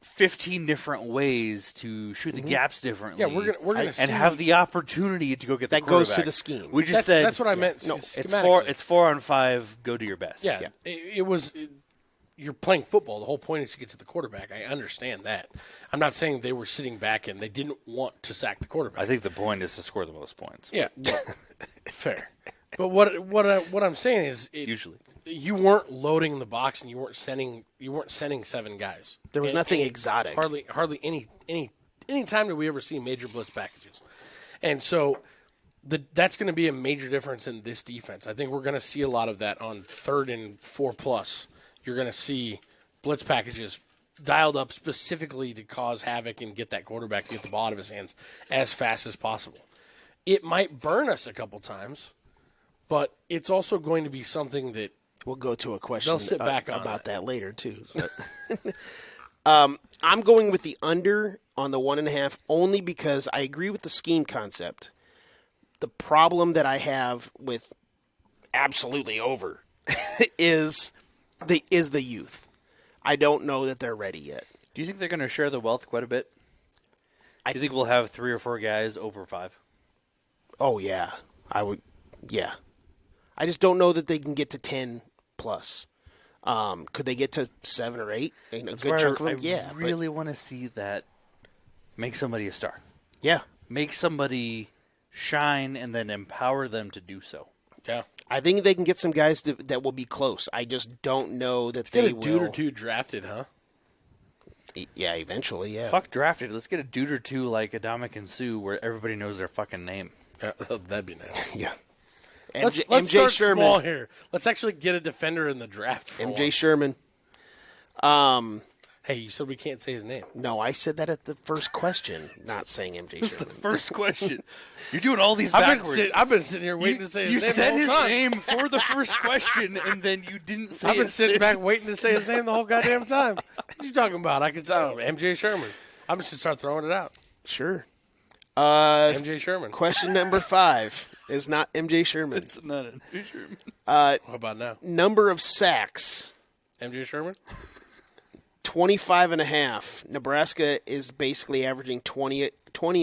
15 different ways to shoot the gaps differently. Yeah, we're gonna see, and have the opportunity to go get the That quarterback. goes to the scheme. We just said that's what I meant. No, it's 4 on 5. Go do your best. Yeah, it was. You're playing football. The whole point is to get to the quarterback. I understand that. I'm not saying they were sitting back and they didn't want to sack the quarterback. I think the point is to score the most points. Yeah, fair. But what I'm saying is, Usually you weren't loading the box and you weren't sending 7 guys. There was nothing exotic. Hardly any time did we ever see major blitz packages, and so that's going to be a major difference in this defense. I think we're going to see a lot of that on 3rd and 4+. You're going to see blitz packages dialed up specifically to cause havoc and get that quarterback, get the ball out of his hands as fast as possible. It might burn us a couple times, but it's also going to be something that We'll go to a question they'll sit back on about that later, too. I'm going with the under on the 1.5 only because I agree with the scheme concept. The problem that I have with absolutely over is the youth. I don't know that they're ready yet. Do you think they're going to share the wealth quite a bit? Do you think we'll have 3 or 4 guys over 5? Oh, yeah. I would. Yeah. I just don't know that they can get to 10 plus. Could they get to 7 or 8? A good chunk of them? I really want to see that make somebody a star. Yeah. Make somebody shine and then empower them to do so. yeah. I think they can get some guys that will be close. I just don't know that they Get a will. dude or 2 drafted, huh? Yeah, eventually, yeah. Fuck drafted. Let's get a dude or 2 like Adamic and Sue where everybody knows their fucking name. Yeah, that'd be nice. Yeah. Let's MJ start Sherman. small here. Let's actually get a defender in the draft. For MJ once. Sherman. Hey, you said we can't say his name. No, I said that at the first question, not saying MJ That's the Sherman. first question. You're doing all these backwards. I've been sitting here waiting to say his you name. said the his whole time. name for the first question, and then you didn't say I've been it sitting since. back waiting to say his name the whole goddamn time. What you talking about? I could say MJ Sherman. I'm just gonna start throwing it out. Sure. MJ Sherman. Question number 5 is not MJ Sherman. It's not a Sherman. What about now? Number of sacks, MJ Sherman. 25.5. Nebraska is basically averaging 20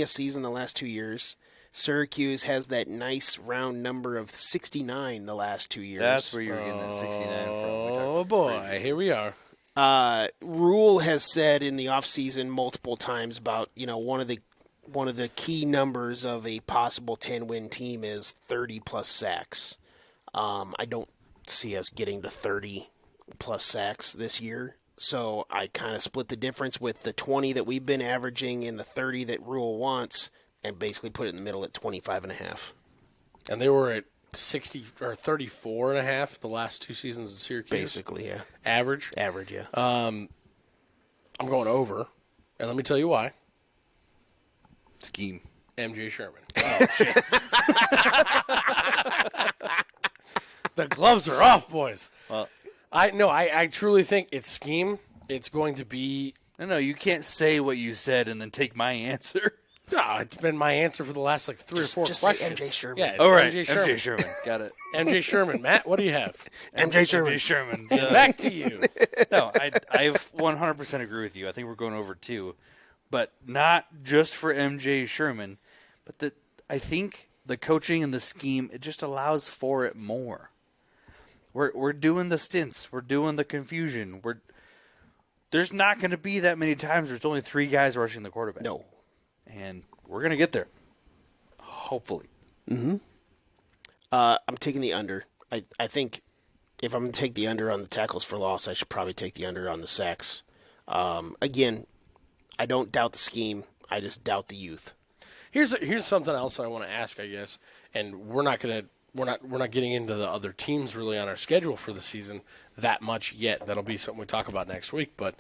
a season the last 2 years. Syracuse has that nice round number of 69 the last 2 years. That's where you're getting that 69 from. We talked Oh about boy, this previously. here we are. Rule has said in the offseason multiple times about, one of the key numbers of a possible 10-win team is 30 plus sacks. I don't see us getting to 30 plus sacks this year. So I kind of split the difference with the 20 that we've been averaging and the 30 that Rule wants and basically put it in the middle at 25.5. And they were at 60 or 34.5 the last 2 seasons in Syracuse. Basically, yeah. Average. Average, yeah. I'm going over, and let me tell you why. Scheme. MJ Sherman. Oh shit. The gloves are off, boys. Well, I truly think it's scheme. It's going to be. no, you can't say what you said and then take my answer. No, it's been my answer for the last 3 or 4 just questions. say MJ Sherman. Yeah, it's All right, MJ Sherman. MJ Sherman. Got it. MJ Sherman. Matt, what do you have? MJ Sherman. MJ Sherman. Back to you. No, I 100% agree with you. I think we're going over 2. But not just for MJ Sherman, but I think the coaching and the scheme, it just allows for it more. We're doing the stints. We're doing the confusion. There's not going to be that many times where it's only 3 guys rushing the quarterback. No. And we're going to get there. Hopefully. I'm taking the under. I think if I'm going to take the under on the tackles for loss, I should probably take the under on the sacks. Again, I don't doubt the scheme. I just doubt the youth. Here's something else I want to ask, I guess, and we're not getting into the other teams really on our schedule for the season that much yet. That'll be something we talk about next week. But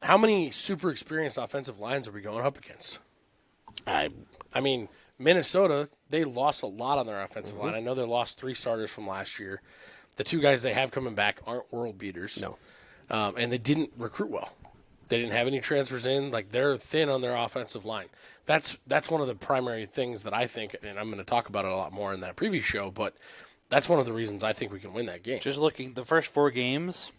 how many super experienced offensive lines are we going up against? I mean, Minnesota, they lost a lot on their offensive line. I know they lost 3 starters from last year. The 2 guys they have coming back aren't world beaters. No. And they didn't recruit well. They didn't have any transfers in. Like, they're thin on their offensive line. That's one of the primary things that I think, and I'm going to talk about it a lot more in that preview show, but that's one of the reasons I think we can win that game. Just looking, the first 4 games,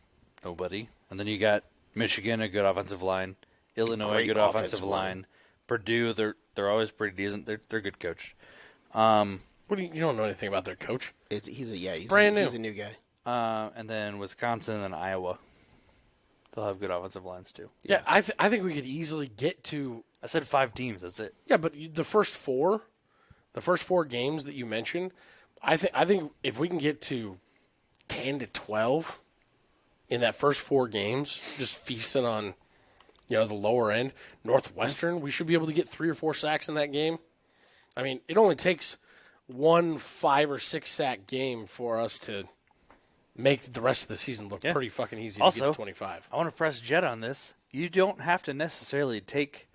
nobody. And then you got Michigan, a good offensive line. Illinois, Great good offensive line. Purdue, they're always pretty decent. They're good coached. What do you don't know anything about their coach? He's brand new. He's a new guy. And then Wisconsin and Iowa. They'll have good offensive lines too. Yeah, I think we could easily get to. I said 5 teams. That's it. Yeah, but the first 4 games that you mentioned, I think if we can get to 10 to 12 in that first 4 games, just feasting on, the lower end. Northwestern, we should be able to get 3 or 4 sacks in that game. I mean, it only takes 1 5 or 6 sack game for us to make the rest of the season look pretty fucking easy to get to 25. I want to press Jet on this. You don't have to necessarily take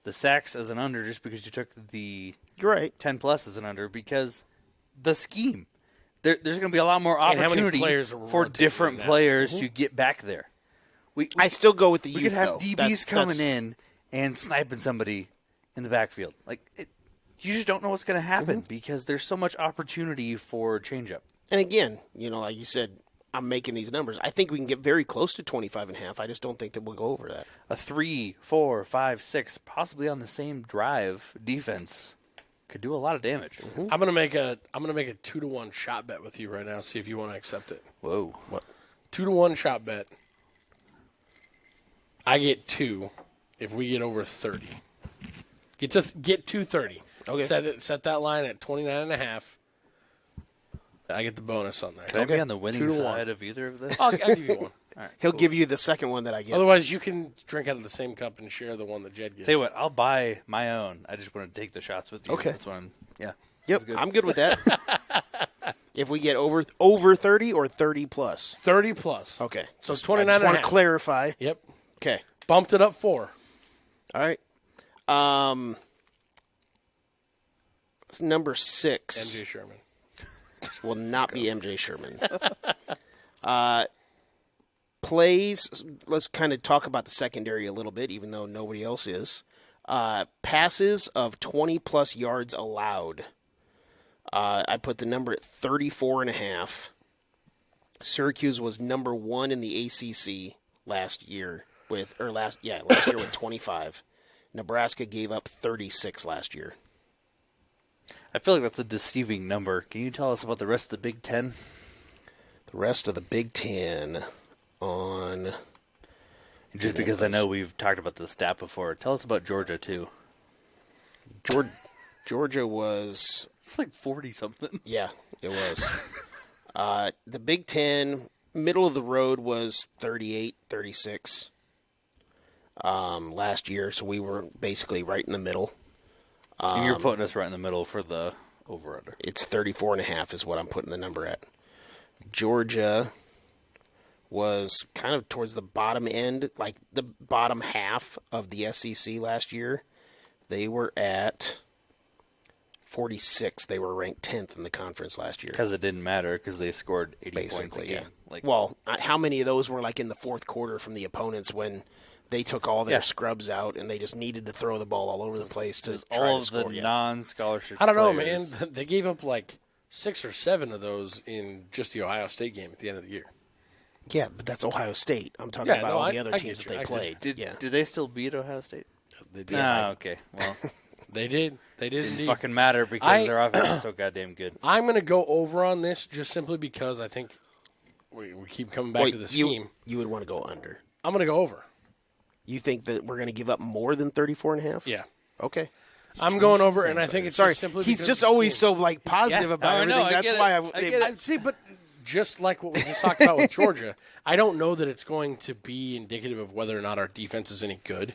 the sacks as an under just because you took the You're right. 10 plus as an under, because the scheme. There's going to be a lot more And how many opportunity players are we for rotating different now? players to get back there. I still go with the We youth, could have though. DBs coming in and sniping somebody in the backfield. You just don't know what's going to happen because there's so much opportunity for change-up. And again, like you said, I'm making these numbers. I think we can get very close to 25.5. I just don't think that we'll go over that. A 3, 4, 5, 6, possibly on the same drive defense could do a lot of damage. I'm gonna make a 2-to-1 shot bet with you right now. See if you want to accept it. Whoa. What? 2-to-1 shot bet. I get 2 if we get over 30. Get to 30. Okay. Set that line at 29.5. I get the bonus on that. Can I be on the winning 2-to-1. side of either of this? I'll give you one. All right, He'll cool. give you the second one that I get. Otherwise, you can drink out of the same cup and share the one that Jed gets. Tell you what, I'll buy my own. I just want to take the shots with you. Okay. That's what I'm. Yeah. Yep, Good. I'm good with that. If we get over 30 or 30 plus. 30 plus. Okay. So Just- 29 I just and a want half. to clarify. Yep. Okay. Bumped it up 4. All right. Number 6 MJ Sherman. will not be MJ Sherman. Plays, let's kind of talk about the secondary a little bit, even though nobody else is. Passes of 20-plus yards allowed. I put the number at 34.5. Syracuse was number 1 in the ACC last year with 25. Nebraska gave up 36 last year. I feel like that's a deceiving number. Can you tell us about the rest of the Big Ten? The rest of the Big Ten on... Just because I know we've talked about this stat before. Tell us about Georgia, too. Georgia was... It's like 40-something. Yeah, it was. The Big Ten, middle of the road was 38, 36 last year, so we were basically right in the middle. And you're putting us right in the middle for the over-under. It's 34.5 is what I'm putting the number at. Georgia was kind of towards the bottom end, like the bottom half of the SEC last year. They were at 46. They were ranked 10th in the conference last year. Because it didn't matter, because they scored 80 points a Basically, game. yeah. How many of those were like in the fourth quarter from the opponents when they took all their scrubs out and they just needed to throw the ball all over the place to try all to of the score? non-scholarship I don't know, players. man. They gave up like 6 or 7 of those in just the Ohio State game at the end of the year. Yeah, but that's Ohio State. I'm talking about all the other teams that they played. Did they still beat Ohio State? They did. Okay. Well, They did. They did didn't indeed. fucking matter because their offense is so goddamn good. I'm going to go over on this just simply because I think we keep coming back to the scheme. You would want to go under. I'm going to go over. You think that we're going to give up more than 34.5? Yeah. Okay. I'm going over, and I think it's Sorry, just simply he's because just of the always scheme. so like positive about I know, everything. I That's get why it. I get it. See, but just like what we just talked about with Georgia, I don't know that it's going to be indicative of whether or not our defense is any good.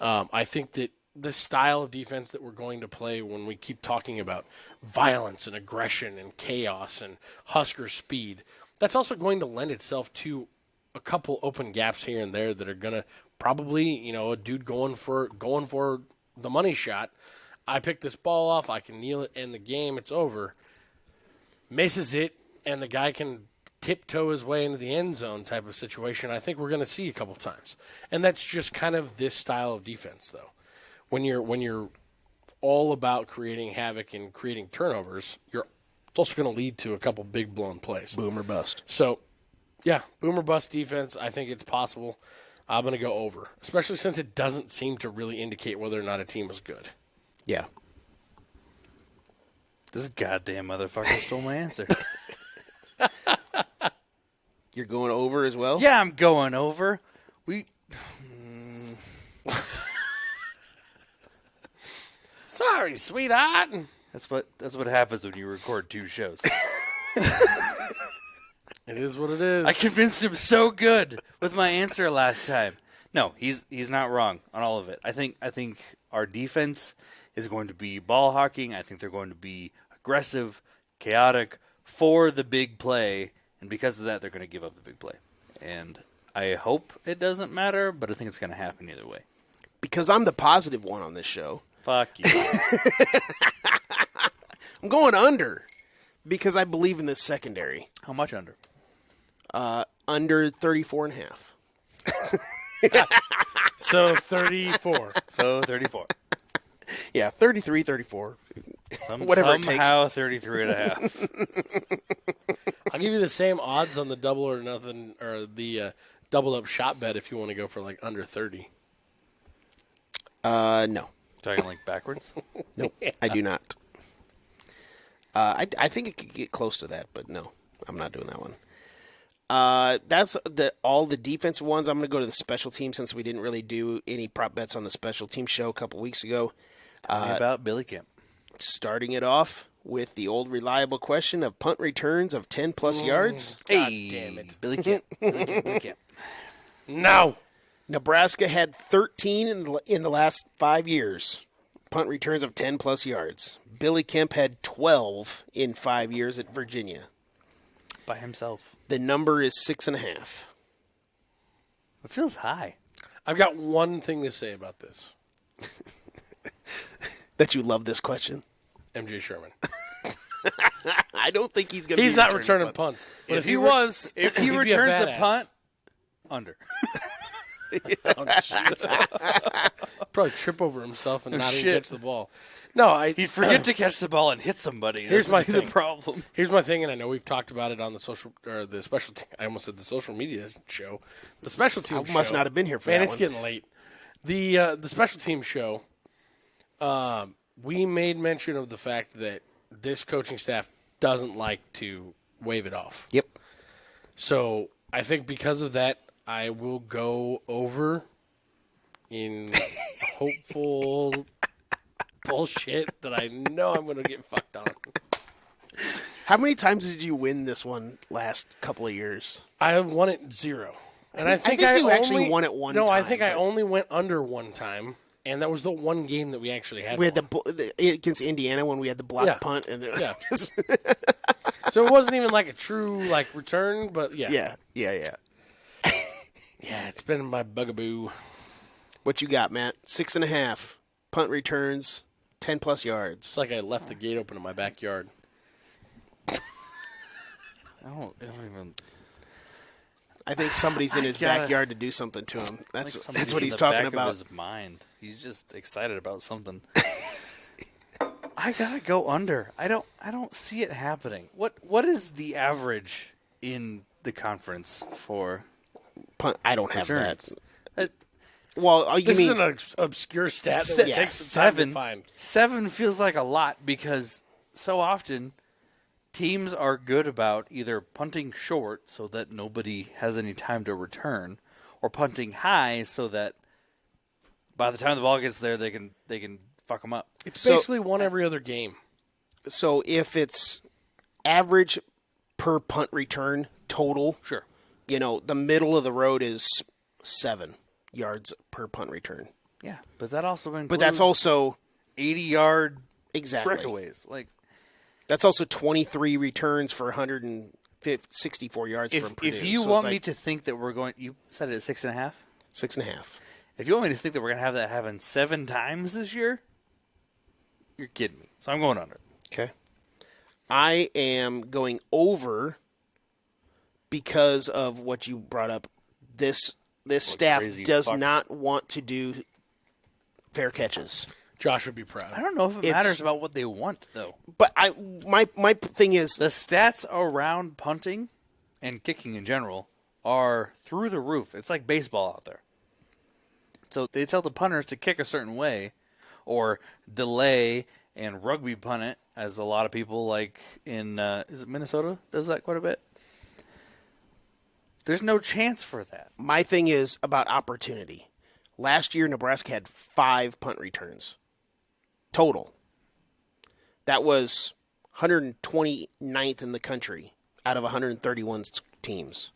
I think that the style of defense that we're going to play when we keep talking about violence and aggression and chaos and Husker speed, that's also going to lend itself to a couple open gaps here and there that are going to probably, a dude going for the money shot. I pick this ball off, I can kneel it, end the game, it's over. Misses it, and the guy can tiptoe his way into the end zone type of situation. I think we're going to see a couple times. And that's just kind of this style of defense, though. When you're all about creating havoc and creating turnovers, it's also going to lead to a couple big blown plays. Boom or bust. So, yeah, boom or bust defense, I think it's possible. I'm going to go over, especially since it doesn't seem to really indicate whether or not a team is good. Yeah. This goddamn motherfucker stole my answer. You're going over as well? Yeah, I'm going over. Sorry, sweetheart. That's what happens when you record 2 shows. It is what it is. I convinced him so good with my answer last time. No, he's not wrong on all of it. I think our defense is going to be ball hawking. I think they're going to be aggressive, chaotic for the big play, and because of that, they're going to give up the big play. And I hope it doesn't matter, but I think it's going to happen either way. Because I'm the positive one on this show. Fuck you. I'm going under because I believe in this secondary. How much under? Under 34.5. So 34. So 34. Yeah, 33, 34. Whatever it takes. Somehow 33 and a half. I'll give you the same odds on the double or nothing, or the double up shot bet if you want to go for like under 30. No. Talking like backwards? Nope, I do not. I think it could get close to that, but no, I'm not doing that one. That's all the defensive ones. I'm going to go to the special team since we didn't really do any prop bets on the special team show a couple weeks ago. Tell me about Billy Kemp. Starting it off with the old reliable question of punt returns of 10-plus yards. God damn it. Billy Kemp. Billy Kemp. No. Nebraska had 13 in the last 5 years, punt returns of 10-plus yards. Billy Kemp had 12 in 5 years at Virginia. By himself. The number is 6.5. It feels high. I've got one thing to say about this. That you love this question? MJ Sherman. I don't think he's going to be He's not returning punts. But if he was, If he he'd be a returns a badass. punt, under. Oh, Jesus. Probably trip over himself and not even Shit. catch the ball. No, He'd forget to catch the ball and hit somebody. Here's That's my the thing. problem. Here's my thing, and I know we've talked about it on the the special team. I almost said the social media show. The special team show. I must not have been here for Man, that it's one. getting late. The special team show, we made mention of the fact that this coaching staff doesn't like to wave it off. Yep. So I think because of that, I will go over in hopeful bullshit that I know I'm going to get fucked on. How many times did you win this one last couple of years? I have won it 0. And I think you actually won it one No, I time, think I but- only went under one time, and that was the one game that we actually had. We had won. against Indiana when we had the block Yeah. punt. And Yeah. So it wasn't even like a true return, but yeah. Yeah. Yeah, it's been my bugaboo. What you got, Matt? 6.5 punt returns, 10-plus yards. It's like I left the gate open in my backyard. I don't even. I think somebody's in his gotta- backyard to do something to him. That's Somebody's what in he's the talking back about. Of his mind. He's just excited about something. I gotta go under. I don't see it happening. What is the average in the conference for Punt. I don't have returns? that. Well, you This mean is an obscure stat that would take some time to Seven. find. 7 feels like a lot because so often teams are good about either punting short so that nobody has any time to return, or punting high so that by the time the ball gets there, they can fuck them up. It's So- basically one every other game. so if it's average per punt return total, Sure. the middle of the road is 7 yards per punt return. Yeah, but that also includes But that's also 80-yard exactly. breakaways. Like, That's also 23 returns for 164 yards from Purdue. if you So want it's me like to think that we're going, you said it at 6.5. 6.5. If you want me to think that we're going to have that happen 7 times this year, you're kidding me. So I'm going under. Okay. I am going over because of what you brought up. This staff crazy does fucks. not want to do fair catches. Josh would be proud. I don't know if it matters about what they want, though. But my thing is The stats around punting and kicking in general are through the roof. It's like baseball out there. So they tell the punters to kick a certain way or delay and rugby punt it, as a lot of people like in, is it Minnesota does that quite a bit? There's no chance for that. my thing is about opportunity. Last year, Nebraska had 5 punt returns total. That was 129th in the country out of 131 teams.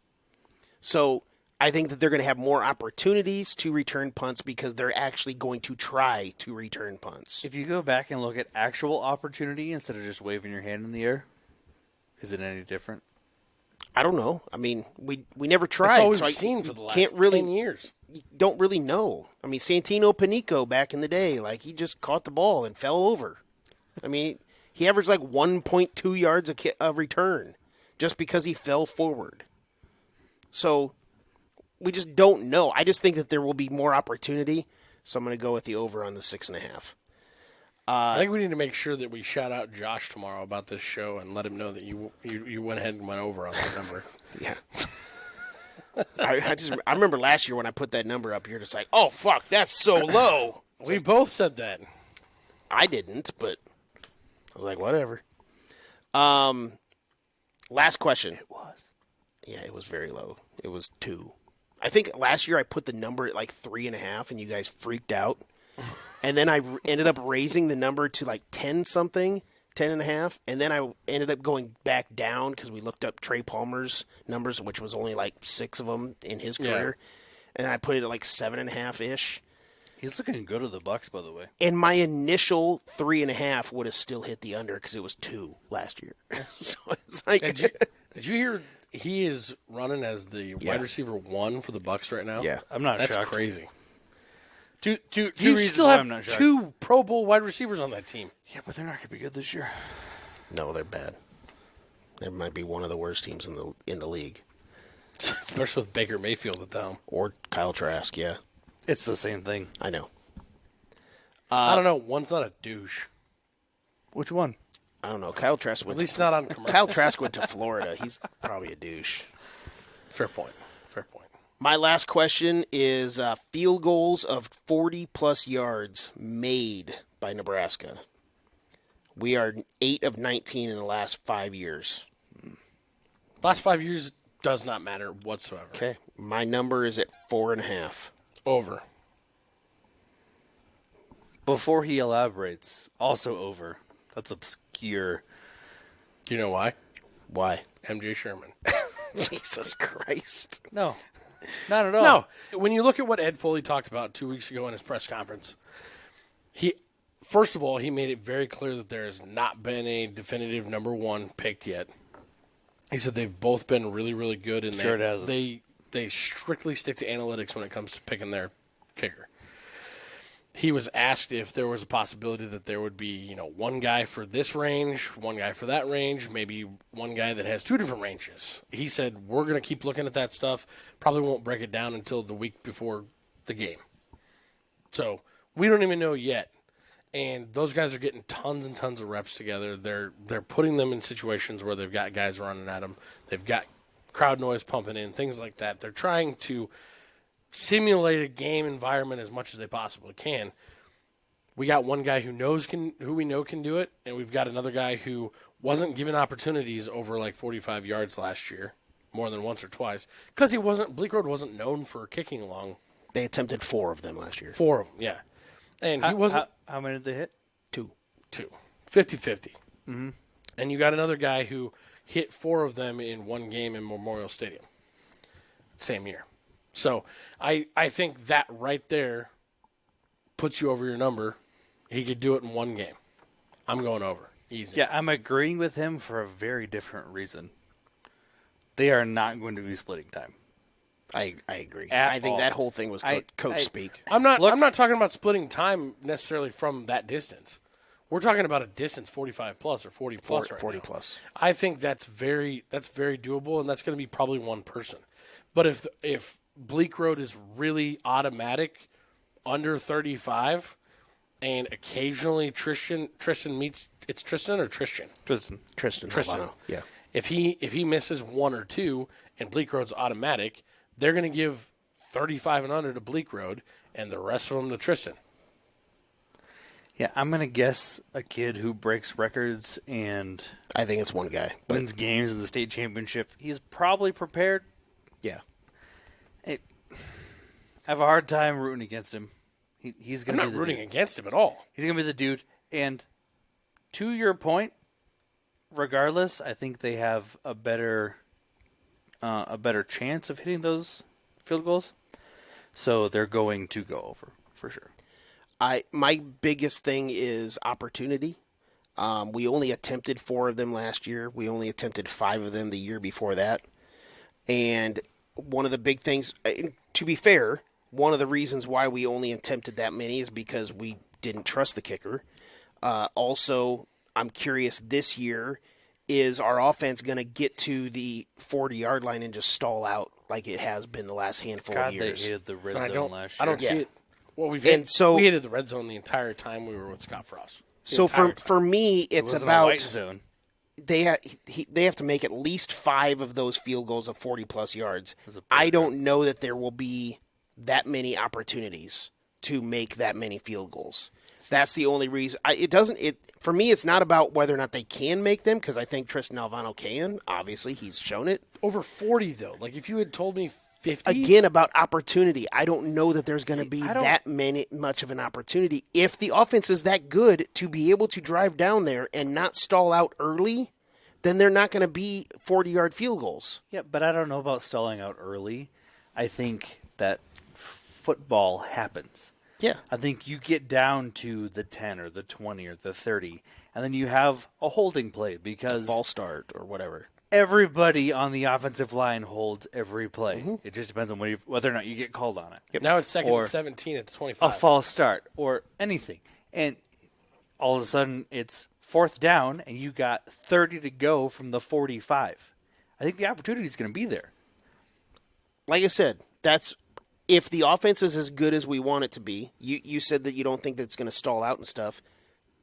So I think that they're going to have more opportunities to return punts because they're actually going to try to return punts. If you go back and look at actual opportunity instead of just waving your hand in the air, is it any different? I don't know. I mean, we never tried. That's all we've so seen for the last can't really, 10 years. You don't really know. I mean, Santino Panico back in the day, like he just caught the ball and fell over. I mean, he averaged like 1.2 yards a return just because he fell forward. So we just don't know. I just think that there will be more opportunity. So I'm going to go with the over on the 6.5. I think we need to make sure that we shout out Josh tomorrow about this show and let him know that you went ahead and went over on that number. Yeah. I remember last year when I put that number up, you're just like, oh, fuck, that's so low. We both said that. I didn't, but I was like, whatever. Last question. It was. Yeah, it was very low. It was 2. I think last year I put the number at like 3.5, and you guys freaked out. And then I ended up raising the number to like 10-something, 10.5, and then I ended up going back down because we looked up Trey Palmer's numbers, which was only like 6 of them in his career, and I put it at like 7.5-ish. He's looking good at the Bucks, by the way. And my initial 3.5 would have still hit the under because it was 2 last year. So it's like, Did you hear he is running as the wide receiver 1 for the Bucks right now? Yeah. I'm not That's shocked. crazy. Two You reasons still why have I'm not shocked. 2 Pro Bowl wide receivers on that team. Yeah, but they're not going to be good this year. no, they're bad. They might be one of the worst teams in the league. Especially with Baker Mayfield at the helm. Or Kyle Trask, yeah. It's the same thing. I know. I don't know. One's not a douche. Which one? I don't know. Kyle Trask At went least not on commercial. Kyle Trask went to Florida. He's probably a douche. Fair point. Fair point. My last question is field goals of 40-plus yards made by Nebraska. We are 8 of 19 in the last 5 years. Last 5 years does not matter whatsoever. Okay. My number is at 4.5. Over. Before he elaborates, also over. That's obscure. Do you know why? Why? MJ Sherman. Jesus Christ. No, not at all. No. When you look at what Ed Foley talked about 2 weeks ago in his press conference, first of all, he made it very clear that there has not been a definitive number 1 picked yet. He said they've both been really, really good in that. Sure it hasn't. They strictly stick to analytics when it comes to picking their kicker. He was asked if there was a possibility that there would be, one guy for this range, one guy for that range, maybe one guy that has 2 different ranges. He said, we're going to keep looking at that stuff. Probably won't break it down until the week before the game. So we don't even know yet. And those guys are getting tons and tons of reps together. They're putting them in situations where they've got guys running at them. They've got crowd noise pumping in, things like that. They're trying to simulate a game environment as much as they possibly can. We got one guy who we know can do it, and we've got another guy who wasn't given opportunities over like 45 yards last year, more than once or twice, because Bleak Road wasn't known for kicking long. They attempted 4 of them last year. 4 of them, yeah. And he wasn't... How many did they hit? 2. 50-50. Mm-hmm. And you got another guy who hit 4 of them in one game in Memorial Stadium. Same year. So I think that right there puts you over your number, he could do it in one game. I'm going over. Easy. Yeah, I'm agreeing with him for a very different reason. They are not going to be splitting time. I agree. At I think all. that whole thing was coach speak. I'm not talking about splitting time necessarily from that distance. We're talking about a distance 45 plus or 40 plus right 40 now. plus. I think that's very doable, and that's going to be probably one person. But if Bleak Road is really automatic under 35, and occasionally Tristan meets, it's Tristan or Tristan? Tristan. Albano. Yeah. If he misses one or two and Bleak Road's automatic, they're going to give 35 and under to Bleak Road and the rest of them to Tristan. Yeah, I'm going to guess a kid who breaks records and I think it's one guy. wins games in the state championship. He's probably prepared. Yeah. I have a hard time rooting against him. He's I'm going to not be the rooting dude. against him at all. He's going to be the dude. And to your point, regardless, I think they have a better chance of hitting those field goals. So they're going to go over for sure. My biggest thing is opportunity. We only attempted 4 of them last year. We only attempted 5 of them the year before that. And one of the big things, to be fair, one of the reasons why we only attempted that many is because we didn't trust the kicker. Also, I'm curious this year, is our offense going to get to the 40-yard line and just stall out like it has been the last handful of God, they years? hated the red And zone last year. I don't see Yeah. it. Well, we hated the red zone the entire time we were with Scott Frost. So for me, it's wasn't a about white zone. they have to make at least 5 of those field goals of 40-plus yards. a big I don't know that there will be that many opportunities to make that many field goals. That's the only reason. For me, it's not about whether or not they can make them, because I think Tristan Albano can. Obviously, he's shown it. Over 40, though. Like, if you had told me 50. Again, about opportunity. I don't know that there's going to be that much of an opportunity. If the offense is that good to be able to drive down there and not stall out early, then they're not going to be 40-yard field goals. Yeah, but I don't know about stalling out early. I think that football happens. Yeah. I think you get down to the 10 or the 20 or the 30, and then you have a holding play because Ball start or whatever. everybody on the offensive line holds every play. Mm-hmm. It just depends on whether or not you get called on it. Now it's second Or and 17 at the A 25. false start or anything. And all of a sudden it's 4th down and you got 30 to go from the 45. I think the opportunity is going to be there. Like I said, that's if the offense is as good as we want it to be. You said that you don't think that it's going to stall out and stuff.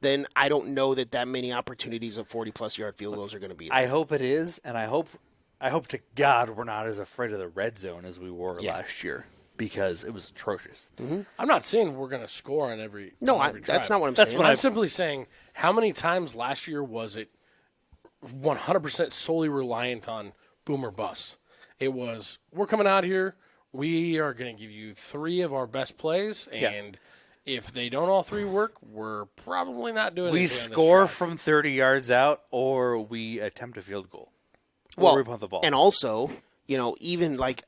Then I don't know that many opportunities of 40-plus yard field goals are going to be there. I hope it is, and I hope to God we're not as afraid of the red zone as we were last year because it was atrocious. I'm not saying we're going to score on every No, on every that's drive. not what I'm That's saying. what I'm simply saying, how many times last year was it 100% solely reliant on boom or bust? It was, we're coming out here, we are going to give you 3 of our best plays, and if they don't all 3 work, we're probably not doing We anything on this score drive. from 30 yards out, or we attempt a field goal. Well, or we punt the ball. and also, even like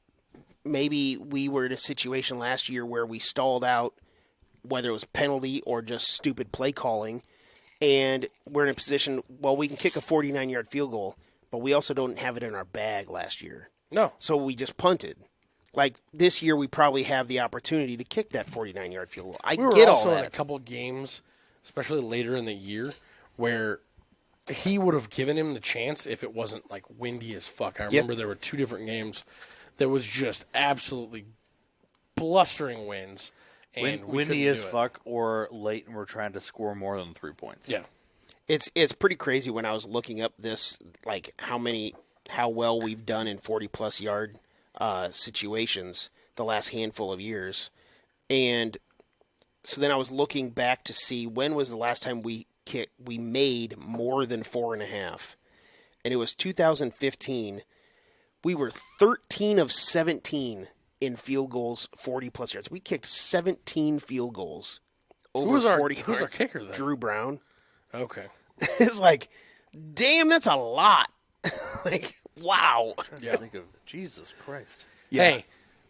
maybe we were in a situation last year where we stalled out, whether it was penalty or just stupid play calling, and we're in a position, well, we can kick a 49-yard field goal, but we also don't have it in our bag last year. No. So we just punted. Like this year, we probably have the opportunity to kick that 49-yard field goal. I We were get all also in a that. couple games, especially later in the year, where he would have given him the chance if it wasn't like windy as fuck. I remember there were 2 different games that was just absolutely blustering winds. And we windy couldn't as do it. fuck or late and we're trying to score more than 3 points. Yeah. It's pretty crazy when I was looking up this, like how well we've done in 40-plus yard situations the last handful of years. And so then I was looking back to see when was the last time we made more than 4.5. And it was 2015. We were 13 of 17 in field goals, 40-plus yards. We kicked 17 field goals over was our- 40 who's our yards. kicker then? Drew Brown. Okay. It's like, damn, that's a lot. Like, wow. Yeah. Think of Jesus Christ. Yeah. Hey,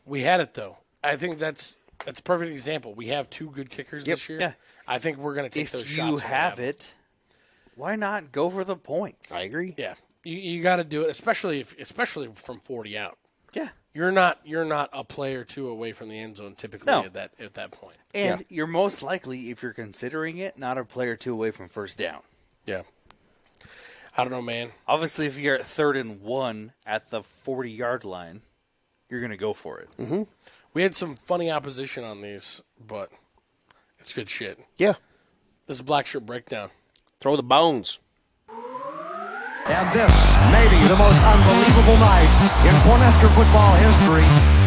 we had it though. I think that's That's a perfect example. We have 2 good kickers this year. Yeah. I think we're going to take those If shots. you when we have them. it, why not go for the points? I agree. Yeah, you got to do it, especially from 40 out. Yeah. You're not a play or 2 away from the end zone typically No. at that point. And you're most likely, if you're considering it, not a play or 2 away from first down. Yeah. I don't know, man. Obviously, if you're at 3rd and 1 at the 40-yard line, you're going to go for it. Mm-hmm. We had some funny opposition on these, but it's good shit. Yeah. This is Blackshirt Breakdown. Throw the bones. And this may be the most unbelievable night in Cornhusker football history.